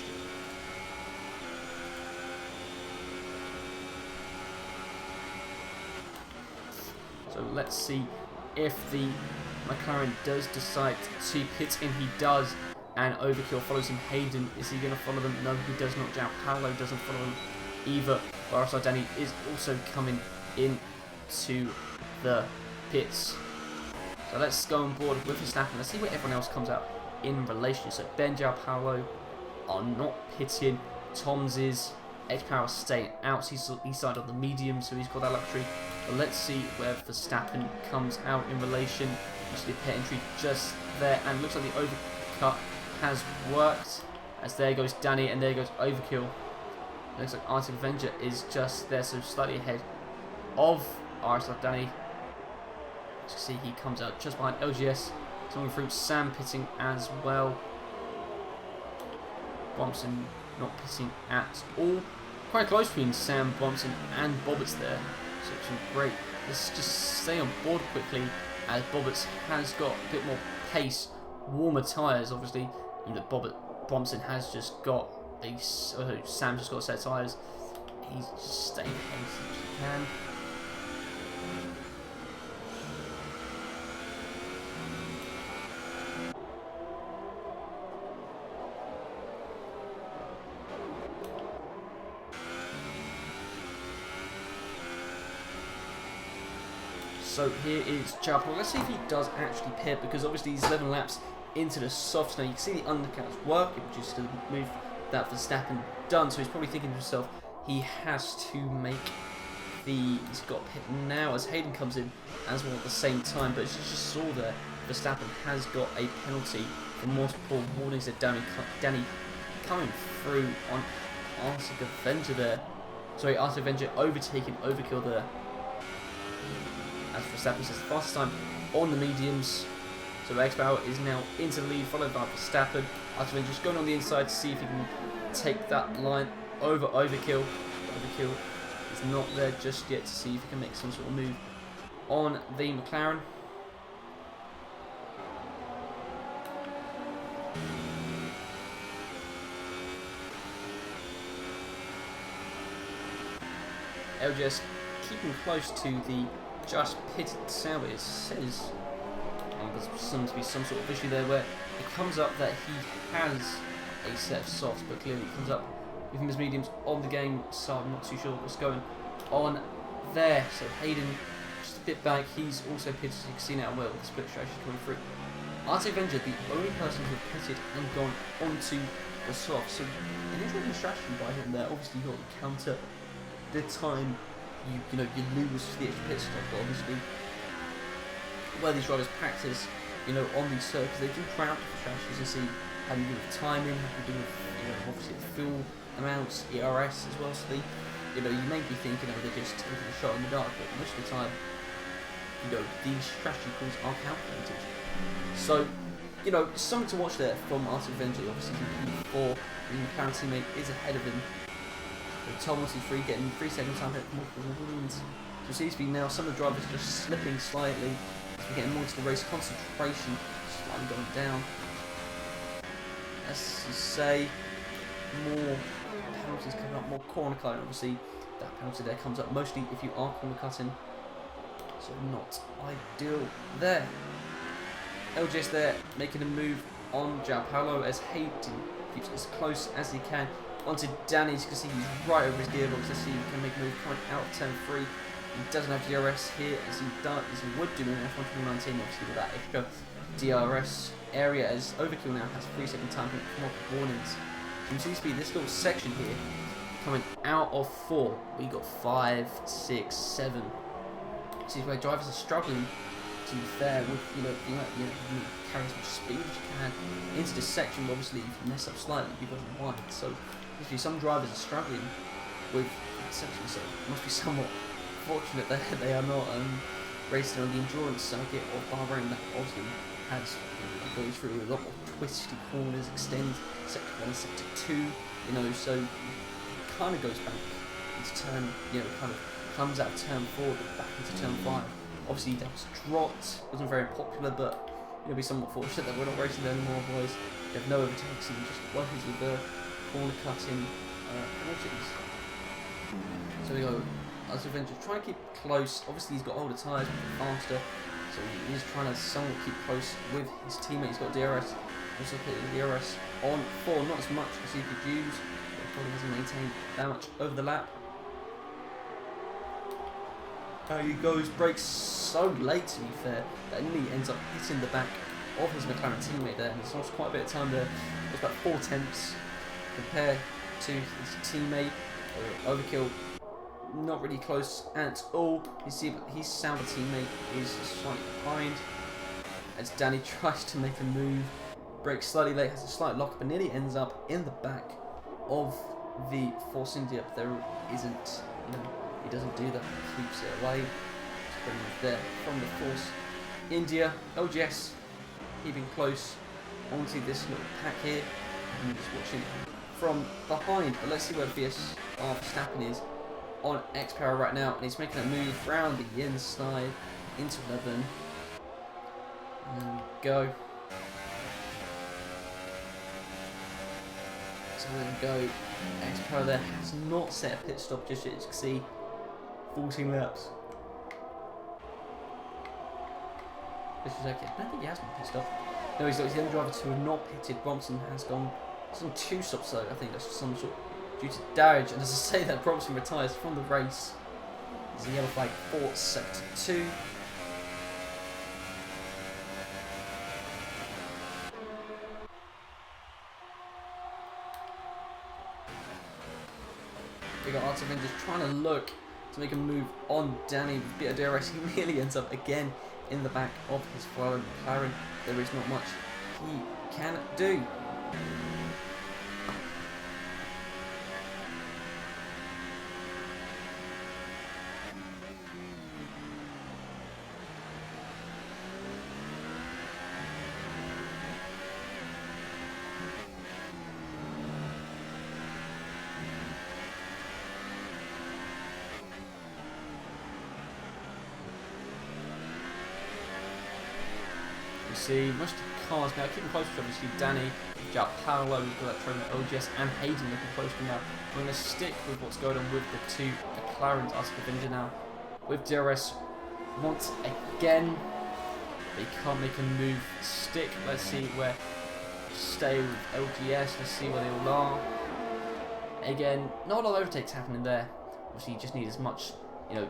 So let's see if the McLaren does decide to pit in. He does, and Overkill follows him. Hayden, is he going to follow them? No, he does not. João Paulo doesn't follow them either. RSR Danny is also coming in to the pits. So let's go on board with Verstappen. Let's see where everyone else comes out in relation. So Ben, João Paulo are not pitting. Tom's is. X-Power staying out. He's side on the medium, so he's got that luxury. But let's see where Verstappen comes out in relation. Actually, pit entry just there, and looks like the overcut has worked. As there goes Danny, and there goes Overkill. Looks like Arctic Avenger is just there, so slightly ahead of RSR Danny. As you see, he comes out just behind LGS. Coming through, Sam pitting as well. Bompson not pitting at all. Quite close between Sam, Bompson and Bobbitt's there. So it's great. Let's just stay on board quickly, as Bobbitt's has got a bit more pace, warmer tyres obviously. You know, Bompson has just got a, Sam's just got a set of tyres. He's just staying ahead as much as he can. So here is Chapel. Let's see if he does actually pit, because obviously he's 11 laps into the softs now. You can see the undercuts working, which is the move that Verstappen done. So he's probably thinking to himself, he has to make he's got pit now as Hayden comes in as well at the same time. But as you just saw there, Verstappen has got a penalty for multiple warnings that Danny coming through on Arctic Avenger there. Sorry, Arctic Avenger overtaking Overkill there. As Verstappen says, the fastest time on the mediums. So X-Power is now into the lead, followed by Verstappen. Arctic Avenger just going on the inside to see if he can take that line over Overkill. Overkill is not there just yet to see if he can make some sort of move on the McLaren. LGS keeping close to the just pitted sound, but it says there's seems to be some sort of issue there where it comes up that he has a set of softs, but clearly it comes up with him as mediums on the game, so I'm not too sure what's going on there. So Hayden just a bit back, he's also pitted, as you can see now well, the split strategy coming through. Arctic Avenger, the only person who pitted and gone onto the softs, so an interesting strategy by him there. Obviously you've got to counter the time you lose the extra pit stop, but obviously where these drivers practice you know, on these circuits. They do try out different strategies and see how you do with timing, how you do with, you know, obviously the fuel amounts, ERS as well. So they, you know, you may be thinking, oh, they're just taking a shot in the dark, but most of the time, you know, these strategy calls are calculated. So, you know, something to watch there from Art of Adventure. Obviously, P4, the McLaren teammate is ahead of him. Tom 123 getting 3 second time hit multiple wins. So it seems to be now some of the drivers just slipping slightly as we're getting more into the race. Concentration slightly going down. As you say, more penalties coming up, more corner cutting. Obviously, that penalty there comes up mostly if you are corner cutting. So not ideal there. LGS there making a move on João Paulo as Hayden keeps as close as he can onto Danny. As you can see, he's right over his gearbox. Let's see if he can make a move coming out of turn 3. He doesn't have DRS here as he would do in F1 2019, obviously with that extra DRS area, as Overkill now has 3 second time for more warnings. So you seems to be this little section here coming out of 4. We got 5, 6, 7. See where drivers are struggling to be fair with, you carry as much speed as you can into this section. Obviously, if you mess up slightly, people are wide. So obviously some drivers are struggling with that section. So it must be somewhat fortunate that they are not racing on the endurance circuit of Bahrain, that obviously has goes through a lot of twisty corners, extend sector 1 and sector 2. You know, so it kind of goes back into turn. Kind of comes out of turn 4, but back into turn 5. Obviously, that was dropped, wasn't very popular, but you'll be somewhat fortunate that we're not racing there anymore, boys. You have no overtakes and just workers with the corner cutting penalties. So we go, as Adventure, trying to keep close. Obviously, he's got older tyres, faster, so he's trying to somewhat keep close with his teammate. He's got DRS, also put his DRS on 4, not as much as he could use, but probably hasn't maintained that much over the lap. He goes, brakes so late to be fair, that nearly ends up hitting the back of his McLaren teammate there, and it's lost quite a bit of time there. It was about 4 tenths compared to his teammate. Overkill, not really close at all. You see, his Sauber teammate is slightly behind as Danny tries to make a move, brakes slightly late, has a slight lock up, and nearly ends up in the back of the Force India. But there isn't, he doesn't do that, he keeps it away. Just bring it there from the Force India. LGS keeping close onto this little pack here. And just watching from behind. But let's see where Verstappen is on X-Power right now. And he's making a move round the inside into 11. And there we go. So there we go. X-Power there has not set a pit stop just yet, as you can see. 14 laps. This is okay. I don't think he has been pit stop. No, he's the only driver to have not pitted. Bromson has gone some 2 stops though. I think that's some sort due to damage. And as I say that, Bromson retires from the race. There's a yellow flag for sector 2. We got Art of Avengers trying to look to make a move on Danny with a bit of DRS. He nearly ends up again in the back of his following McLaren. There is not much he can do. You see most of the cars now keeping close to obviously Danny, João Paulo, we've got that throwing LGS, and Hayden looking close to now. We're going to stick with what's going on with the 2 McLarens. Us Avenger now with DRS once again. They can't make a move stick. Let's see where stay with LGS. Let's see where they all are. Again, not a lot of overtakes happening there. Obviously, you just need as much,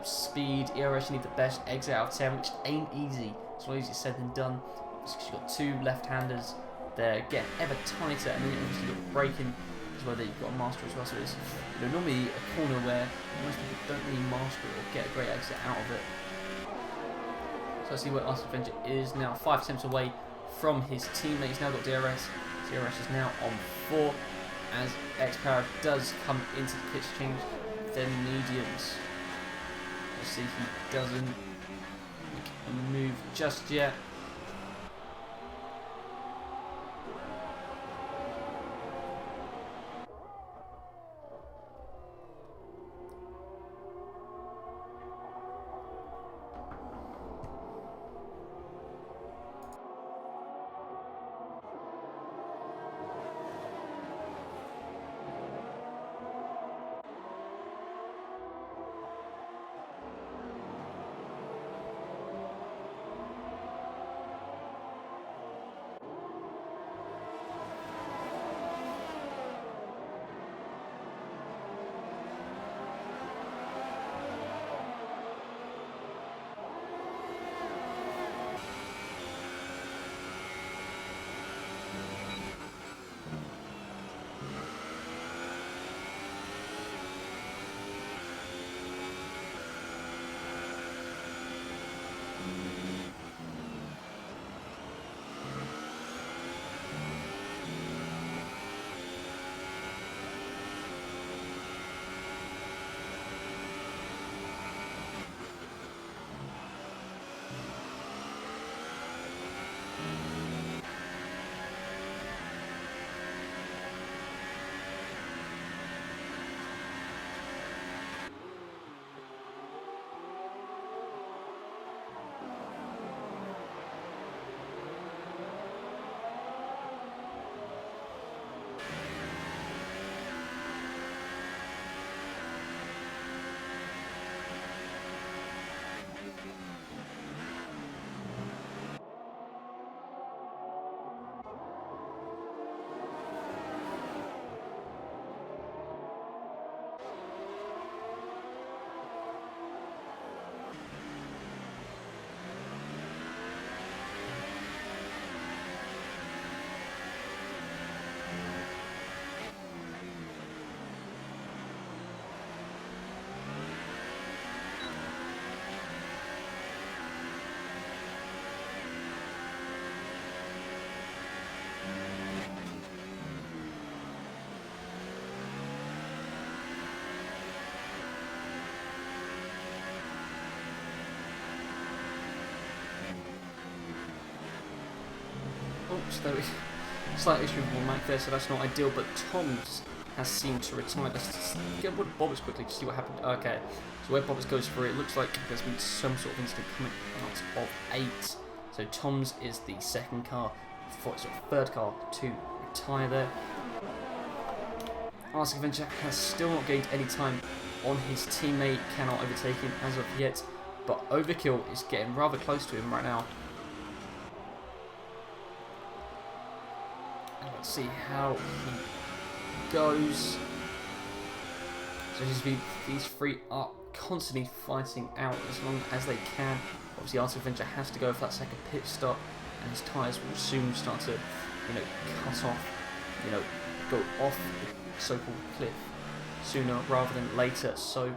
speed. ERS, you need the best exit out of 10, which ain't easy. It's not easier said than done. You've got 2 left-handers. They're getting ever tighter, and then obviously you've got braking as well. There you've got a master as well. So it's normally a corner where most people don't really master it or get a great exit out of it. So I see where Arctic Avenger is now 5 attempts away from his teammate. He's now got DRS. DRS is now on 4 as X-Power does come into the pitch change. Then mediums. Let's see, he doesn't make a move just yet. Oops, there is a slight issue with my mic there, so that's not ideal, but Tom's has seemed to retire. Let's get rid of Bobbers quickly to see what happened. Okay, so where Bobbers goes for it looks like there's been some sort of incident coming out of 8. So Tom's is the second car, third car to retire there. Arctic Avenger has still not gained any time on his teammate, cannot overtake him as of yet, but Overkill is getting rather close to him right now. Let's see how he goes. So these three are constantly fighting out as long as they can. Obviously, Arctic Avenger has to go for that second pit stop, and his tyres will soon start to, cut off, go off the so-called cliff sooner rather than later. So.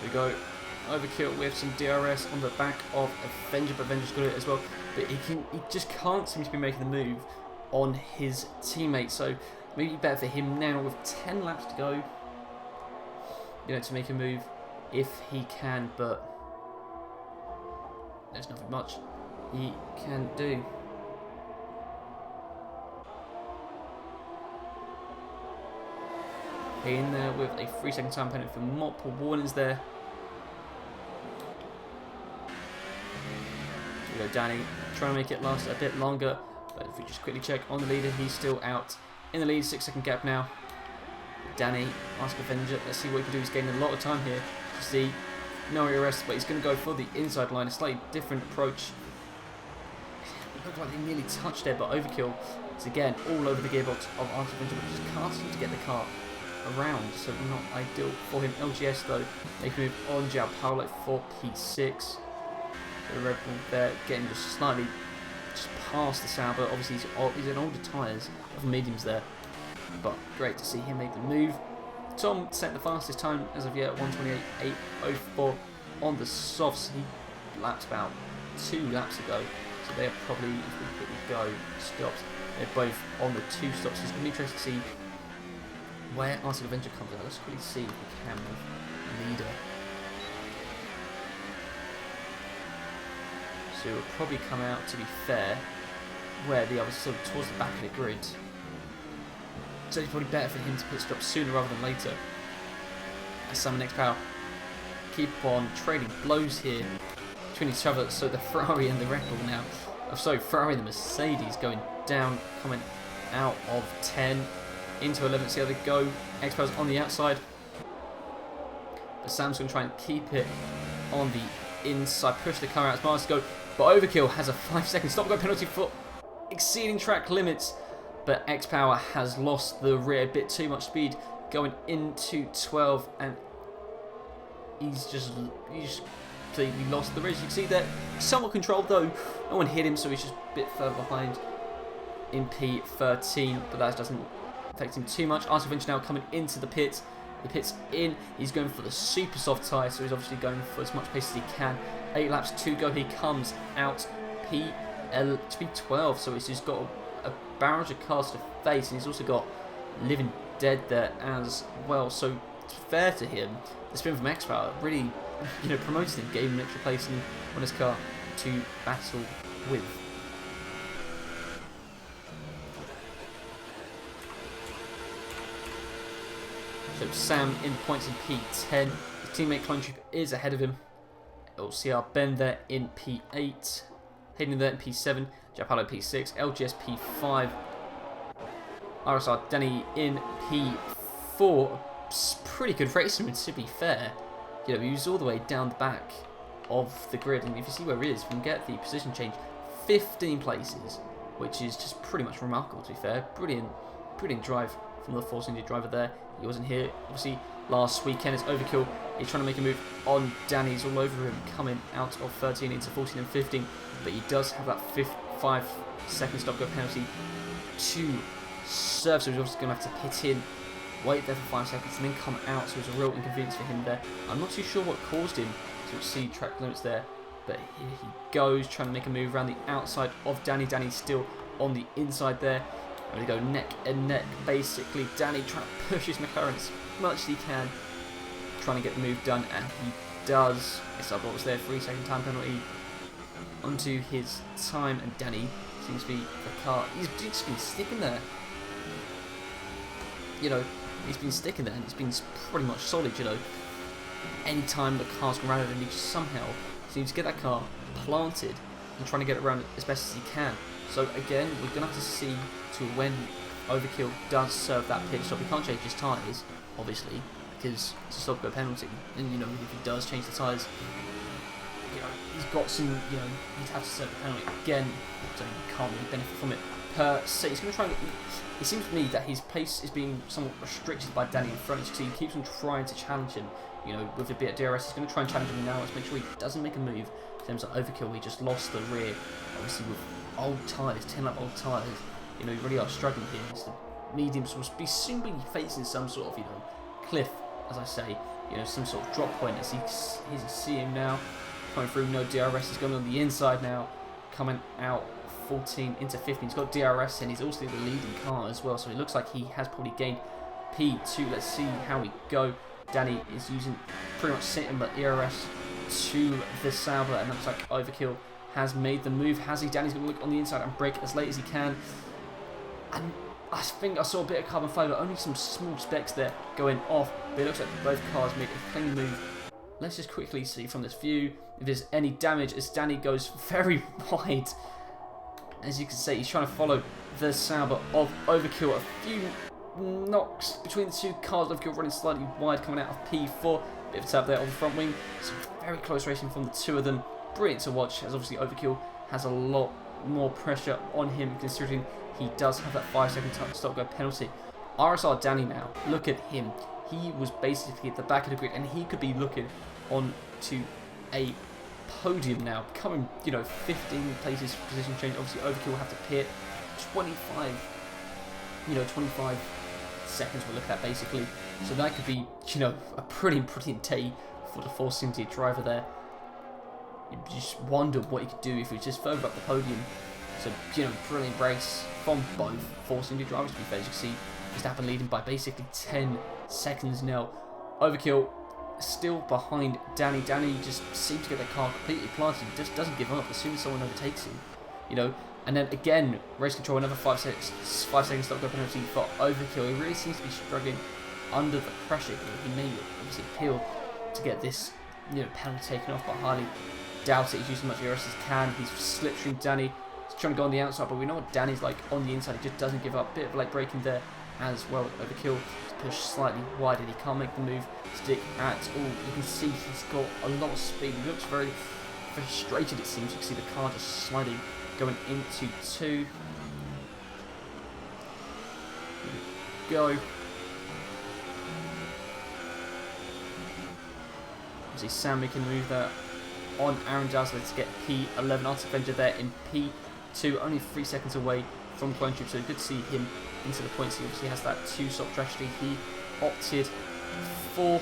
We go Overkill with some DRS on the back of Avenger, but Avenger's got it as well. But he just can't seem to be making the move on his teammate. So maybe better for him now with 10 laps to go, to make a move if he can. But there's nothing much he can do. In there with a 3-second time penalty for multiple warnings there. We go Danny, trying to make it last a bit longer, but if we just quickly check on the leader, he's still out in the lead, 6-second gap now. Danny, Arctic Avenger, let's see what he can do. He's gaining a lot of time here to see no arrest, but he's going to go for the inside line, a slightly different approach. It looked like they nearly touched there, but Overkill is again all over the gearbox of Arctic Avenger, but just can't seem to get the car around, so not ideal for him. LGS though, they can move on João Paulo for P6. So Red Bull there getting just slightly just past the Sauber. Obviously he's in older tyres of mediums there, but great to see him make the move. Tom set the fastest time as of yet, 1:28.804 on the softs. He lapped about 2 laps ago, so they are probably, if we quickly go, stops. They're both on the 2 stops. So it's going to be interesting to see where Arctic Adventure comes out. Let's quickly see if we can move leader. So it will probably come out, to be fair, where the others sort of towards the back of the grid. So it's probably better for him to pit stop sooner rather than later. As Sam and X-Power keep on trading blows here between each other. So the Ferrari and the Red Bull now. Sorry, Ferrari and the Mercedes going down, coming out of 10 into 11th. See how they go. X-Power's on the outside, but Sam's going to try and keep it on the inside, push the car out as far as to go. But Overkill has a 5-second stop-go penalty for exceeding track limits. But X-Power has lost the rear, a bit too much speed going into 12, and he's just completely lost the race. You can see that somewhat controlled though. No one hit him, so he's just a bit further behind in P13, but that doesn't affect him too much. Arctic Adventure now coming into the pit. The pit's in. He's going for the super soft tyre, so he's obviously going for as much pace as he can. 8 laps to go. He comes out P12, so he's just got a barrage of cars to face, and he's also got Living Dead there as well. So it's fair to him. The spin from X-Power really, promoted him, gave him an extra place on his car to battle with. So Sam in points in P10. His teammate Clone Troop is ahead of him. LCR Ben there in P8. Hayden there in P7. Japalo P6. LGS P5. RSR Danny in P4. Pretty good racing, to be fair. He was all the way down the back of the grid, and if you see where he is, we can get the position change 15 places, which is just pretty much remarkable, to be fair. Brilliant drive from the Force India driver there. He wasn't here, obviously, last weekend. It's Overkill. He's trying to make a move on Danny. He's all over him, coming out of 13 into 14 and 15, but he does have that 5-second stop-go penalty to serve, so he's obviously going to have to pit in, wait there for 5 seconds, and then come out, so it's a real inconvenience for him there. I'm not too sure what caused him to exceed track limits there, but here he goes, trying to make a move around the outside of Danny. Danny's still on the inside there, and they go neck and neck, basically. Danny trying to push his McLaren as much as he can, trying to get the move done, and he does. It's up what was there, 3-second time penalty onto his time, and Danny seems to be the car. He's just been sticking there. He's been sticking there, and it's been pretty much solid, Anytime the car's gone around him, he just somehow seems to get that car planted and trying to get it around as best as he can. So again, we're going to have to see to when Overkill does serve that pit stop. He can't change his tyres, obviously, because it's a stop-go penalty. And, if he does change the tyres, he's got some, he'd have to serve the penalty again, so he can't really benefit from it per se. He's going to try and get... It seems to me that his pace is being somewhat restricted by Danny in front. He keeps on trying to challenge him, with a bit of DRS. He's going to try and challenge him now. Let's make sure he doesn't make a move. In terms of Overkill, he just lost the rear, obviously with old tyres, 10-lap old tyres. We really are struggling here. So the mediums will soon be facing some sort of, cliff, as I say. Some sort of drop point. As he's seeing now, coming through, no DRS. He's going on the inside now, coming out 14 into 15. He's got DRS in. He's also the leading car as well, so it looks like he has probably gained P2. Let's see how we go. Danny is using pretty much sitting but DRS to the Sauber, and looks like Overkill has made the move. Has he? Danny's going to look on the inside and brake as late as he can. And I think I saw a bit of carbon fibre, only some small specks there going off, but it looks like both cars make a clean move. Let's just quickly see from this view if there's any damage as Danny goes very wide. As you can see, he's trying to follow the Sauber of Overkill. A few knocks between the two cars. Overkill running slightly wide, coming out of P4. Bit of a tap there on the front wing. Some very close racing from the two of them. Brilliant to watch, as obviously Overkill has a lot more pressure on him, considering he does have that 5-second stop-go penalty RSR Danny now, look at him. He was basically at the back of the grid, and he could be looking on to a podium now, becoming, 15 places position change. Obviously, Overkill will have to pit 25 seconds we'll look at basically. So that could be, a pretty day for the Force India driver there. You just wonder what he could do if he was just further up the podium. So, brilliant race from both Force India drivers, to be fair. As you can see, Verstappen leading by basically 10 seconds now. Overkill still behind Danny. Danny just seems to get the car completely planted. He just doesn't give up as soon as someone overtakes him. And then again, race control, another 5 seconds stop go penalty for Overkill. He really seems to be struggling under the pressure here. He may obviously appeal to get this penalty taken off, but highly doubt it. He's using as much ERS as he can. He's slipstreamed Danny. He's trying to go on the outside, but we know what Danny's like on the inside. He just doesn't give up. Bit of late braking there as well. Overkill is pushed slightly wider. He can't make the move stick at all. You can see he's got a lot of speed. He looks very frustrated, it seems. You can see the car just sliding, going into 2. Here we go. See Sam making a move there on Aaron Dazzler to get P11. Arctic Avenger there in P2, only 3 seconds away from Clone Troop, so good to see him into the points. He obviously has that 2-stop strategy he opted for.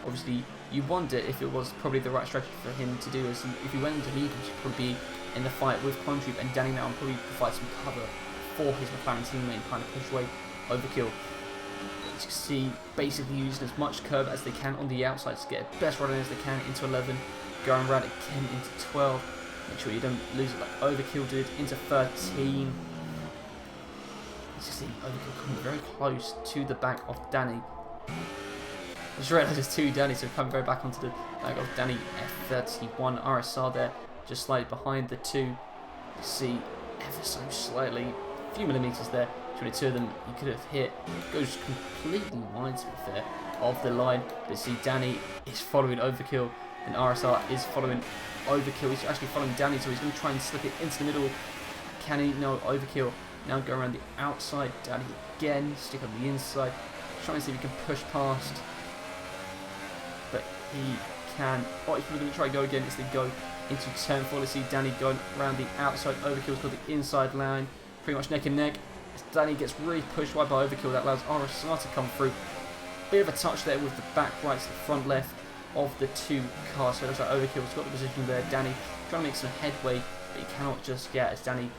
Obviously, you wonder if it was probably the right strategy for him to do, as if he went into mediums, he'd probably be in the fight with Clone Troop and Danny now, and probably provide some cover for his McLaren teammate and kind of push away Overkill. As you can see, basically using as much curve as they can on the outside to get the best run as they can into 11, going around again into 12. Make sure you don't lose it like Overkill did, into 13. As you see, Overkill coming very close to the back of Danny. I just realised there's 2 Danny, so coming very back onto the back of Danny. F31 RSR there, just slightly behind the 2. You see, ever so slightly, a few millimetres there. 22 of them he could have hit. Goes completely wide, to be fair, of the line. But see, Danny is following Overkill, and RSR is following Overkill. He's actually following Danny, so he's going to try and slip it into the middle. Can he? No, Overkill. Now go around the outside. Danny again, stick on the inside. Try and see if he can push past. But he can. Oh, he's probably going to try and go again. It's the go into turn 4. Let's see Danny going around the outside. Overkill's got the inside line. Pretty much neck and neck. Danny gets really pushed wide by Overkill. That allows RSR to come through. Bit of a touch there with the back right to the front left of the 2 cars. So it looks like Overkill's got the position there. Danny trying to make some headway, but he cannot just yet as Danny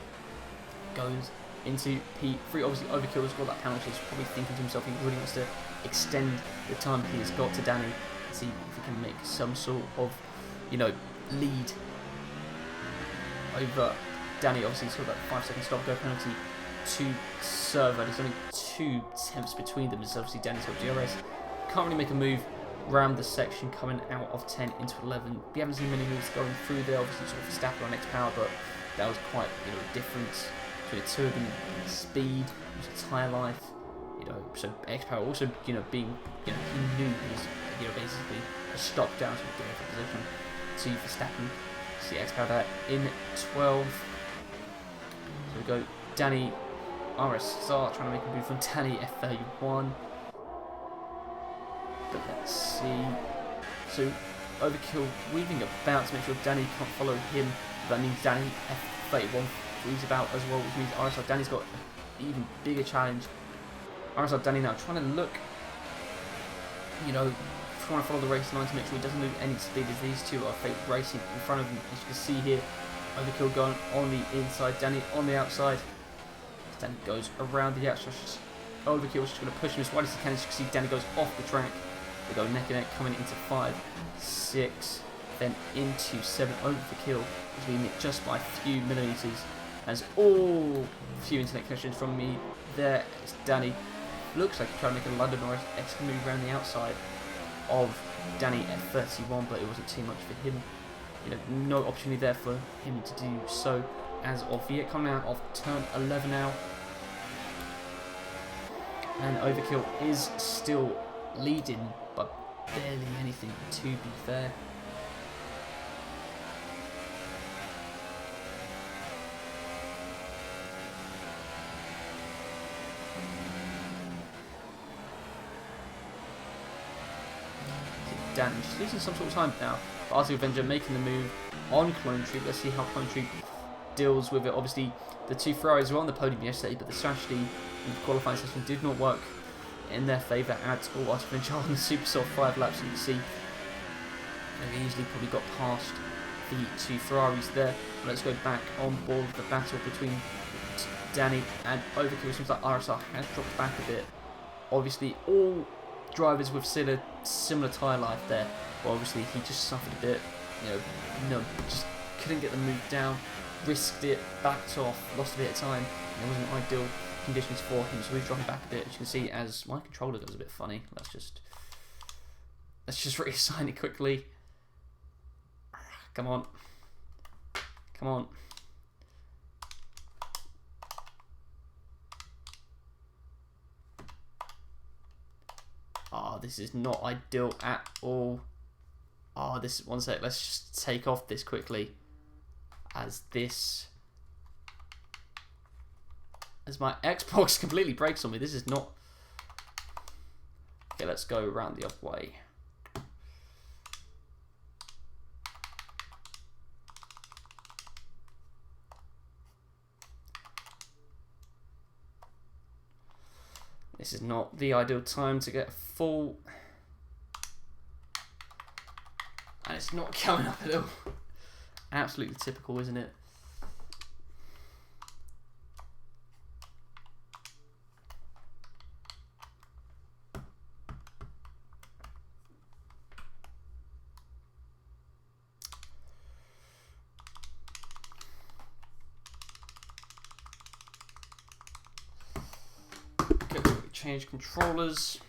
goes into P3. Obviously, Overkill has got that penalty. He's probably thinking to himself he really wants to extend the time he has got to Danny and see if he can make some sort of, lead over Danny. Obviously, he's got that 5-second stop go penalty to server. There's only 2 tenths between them, as obviously Danny's got DRS. Can't really make a move around the section, coming out of 10 into 11. We haven't seen many moves going through there. Obviously, sort of Verstappen on X Power, but that was quite a difference between the 2 of them. Speed, tyre life, So X Power also, being, he knew he was, basically a stop down to get for position. See Verstappen, see X Power there in 12. So we go Danny. RSR trying to make a move from Danny F31. But let's see. So Overkill weaving about to make sure Danny can't follow him. That means Danny F31 weaves about as well, which means RSR Danny's got an even bigger challenge. RSR Danny now trying to look, trying to follow the race line to make sure he doesn't lose any speed, as these 2 are fake racing in front of him. As you can see here, Overkill going on the inside, Danny on the outside. Danny goes around the outside. Overkill is just going to push him as wide as he can. As you can see, Danny goes off the track. They go neck and neck, coming into 5, 6, then into 7. Overkill is leading it just by a few millimetres. As all few internet connections from me there. It's Danny. Looks like he's trying to make a London or extra move around the outside of Danny at 31, but it wasn't too much for him. No opportunity there for him to do so. As of yet, coming out of turn 11 now. And Overkill is still leading, but barely anything, to be fair. Danny. Just losing some sort of time now. But Arctic Avenger making the move on Clone Troop. Let's see how Clone Troop deals with it. Obviously, the two Ferraris were on the podium yesterday, but the strategy in the qualifying session did not work in their favour at all. Arctic Avenger on the super soft 5 laps. You can see they easily probably got past the two Ferraris there. Let's go back on board with the battle between Danny and Overkill. It seems like RSR has dropped back a bit. Obviously, all drivers with similar tyre life there, but obviously he just suffered a bit. Just couldn't get the move down, risked it, backed off, lost a bit of time. It wasn't ideal conditions for him, so he's dropping back a bit. As you can see, as my controller goes a bit funny. Let's just reassign it quickly. Come on. Come on. Oh, this is not ideal at all. Oh, this, one sec, let's just take off this quickly. As my Xbox completely breaks on me. This is not... Okay, let's go around the other way. This is not the ideal time to get full, and it's not coming up at all. Absolutely typical, isn't it? Change controllers.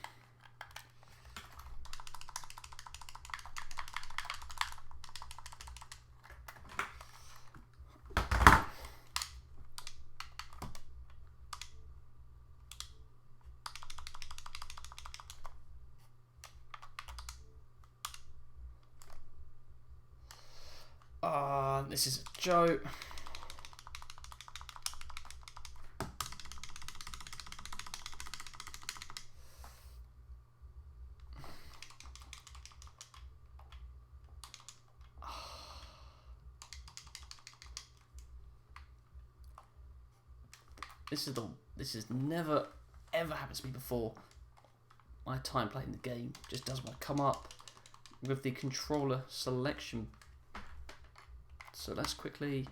This is a joke. This has never ever happened to me before. My time playing the game just doesn't want to come up with the controller selection. So let's quickly...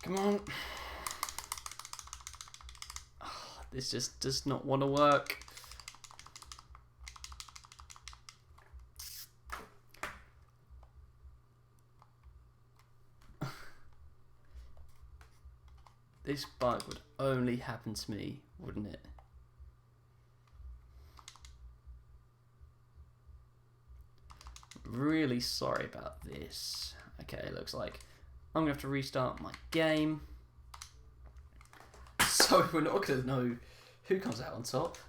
Come on. Oh, this just does not want to work. This bug would only happen to me, wouldn't it? Really sorry about this. Okay, it looks like I'm going to have to restart my game. So we're not going to know who comes out on top.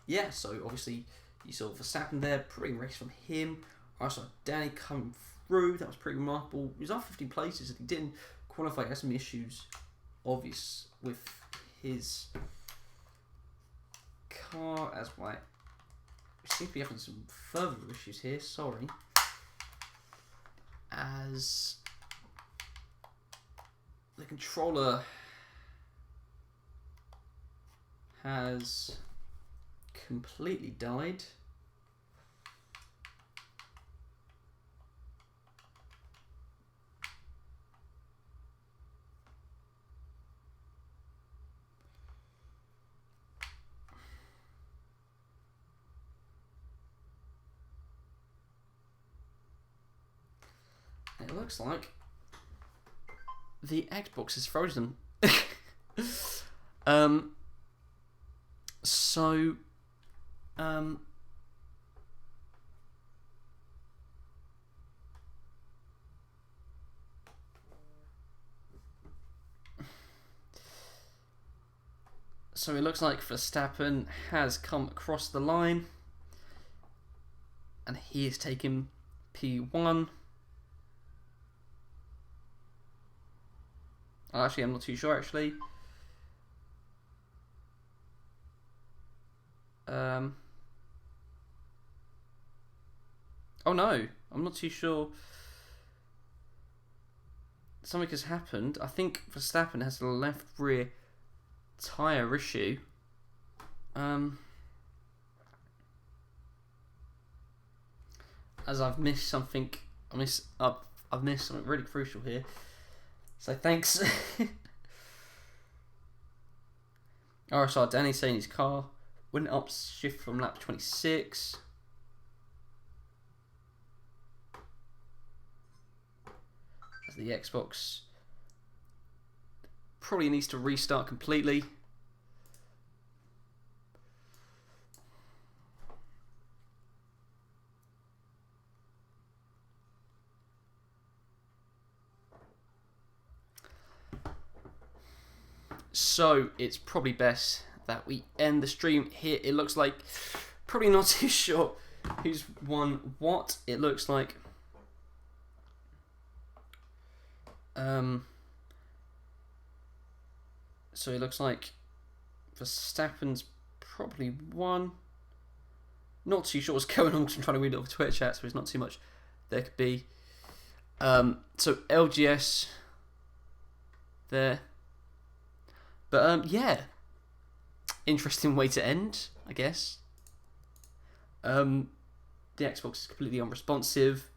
Yeah, so obviously you saw Verstappen there, pretty race from him. I saw Danny come through, that was pretty remarkable. He was up 15 places and he didn't qualify. He had some issues, obvious, with his car as well. We seem to be having some further issues here, sorry. As the controller has completely died. It looks like the Xbox is frozen. So it looks like Verstappen has come across the line, and he is taking P1. Actually, I'm not too sure. Actually, oh no, I'm not too sure. Something has happened. I think Verstappen has a left rear tyre issue. As I've missed something, I've missed something really crucial here. So thanks. RSR Danny's saying his car wouldn't upshift from lap 26. As the Xbox probably needs to restart completely. So it's probably best that we end the stream here. It looks like, probably not too sure who's won what. It looks like so it looks like Verstappen's probably won. Not too sure what's going on because I'm trying to read it off Twitter chat, so there's not too much there could be. So LGS there. But yeah, interesting way to end, I guess. The Xbox is completely unresponsive,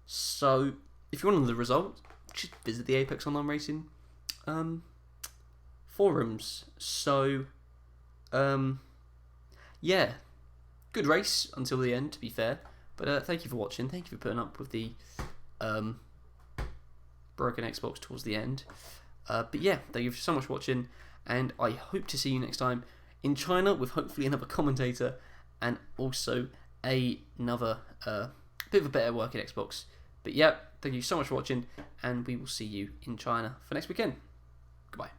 so if you want to know the result, just visit the Apex Online Racing forums. So yeah, good race until the end, to be fair. But thank you for watching. Thank you for putting up with the broken Xbox towards the end. But yeah, thank you so much for watching, and I hope to see you next time in China with hopefully another commentator and also another bit of a better working Xbox. But yeah, thank you so much for watching, and we will see you in China for next weekend. Goodbye.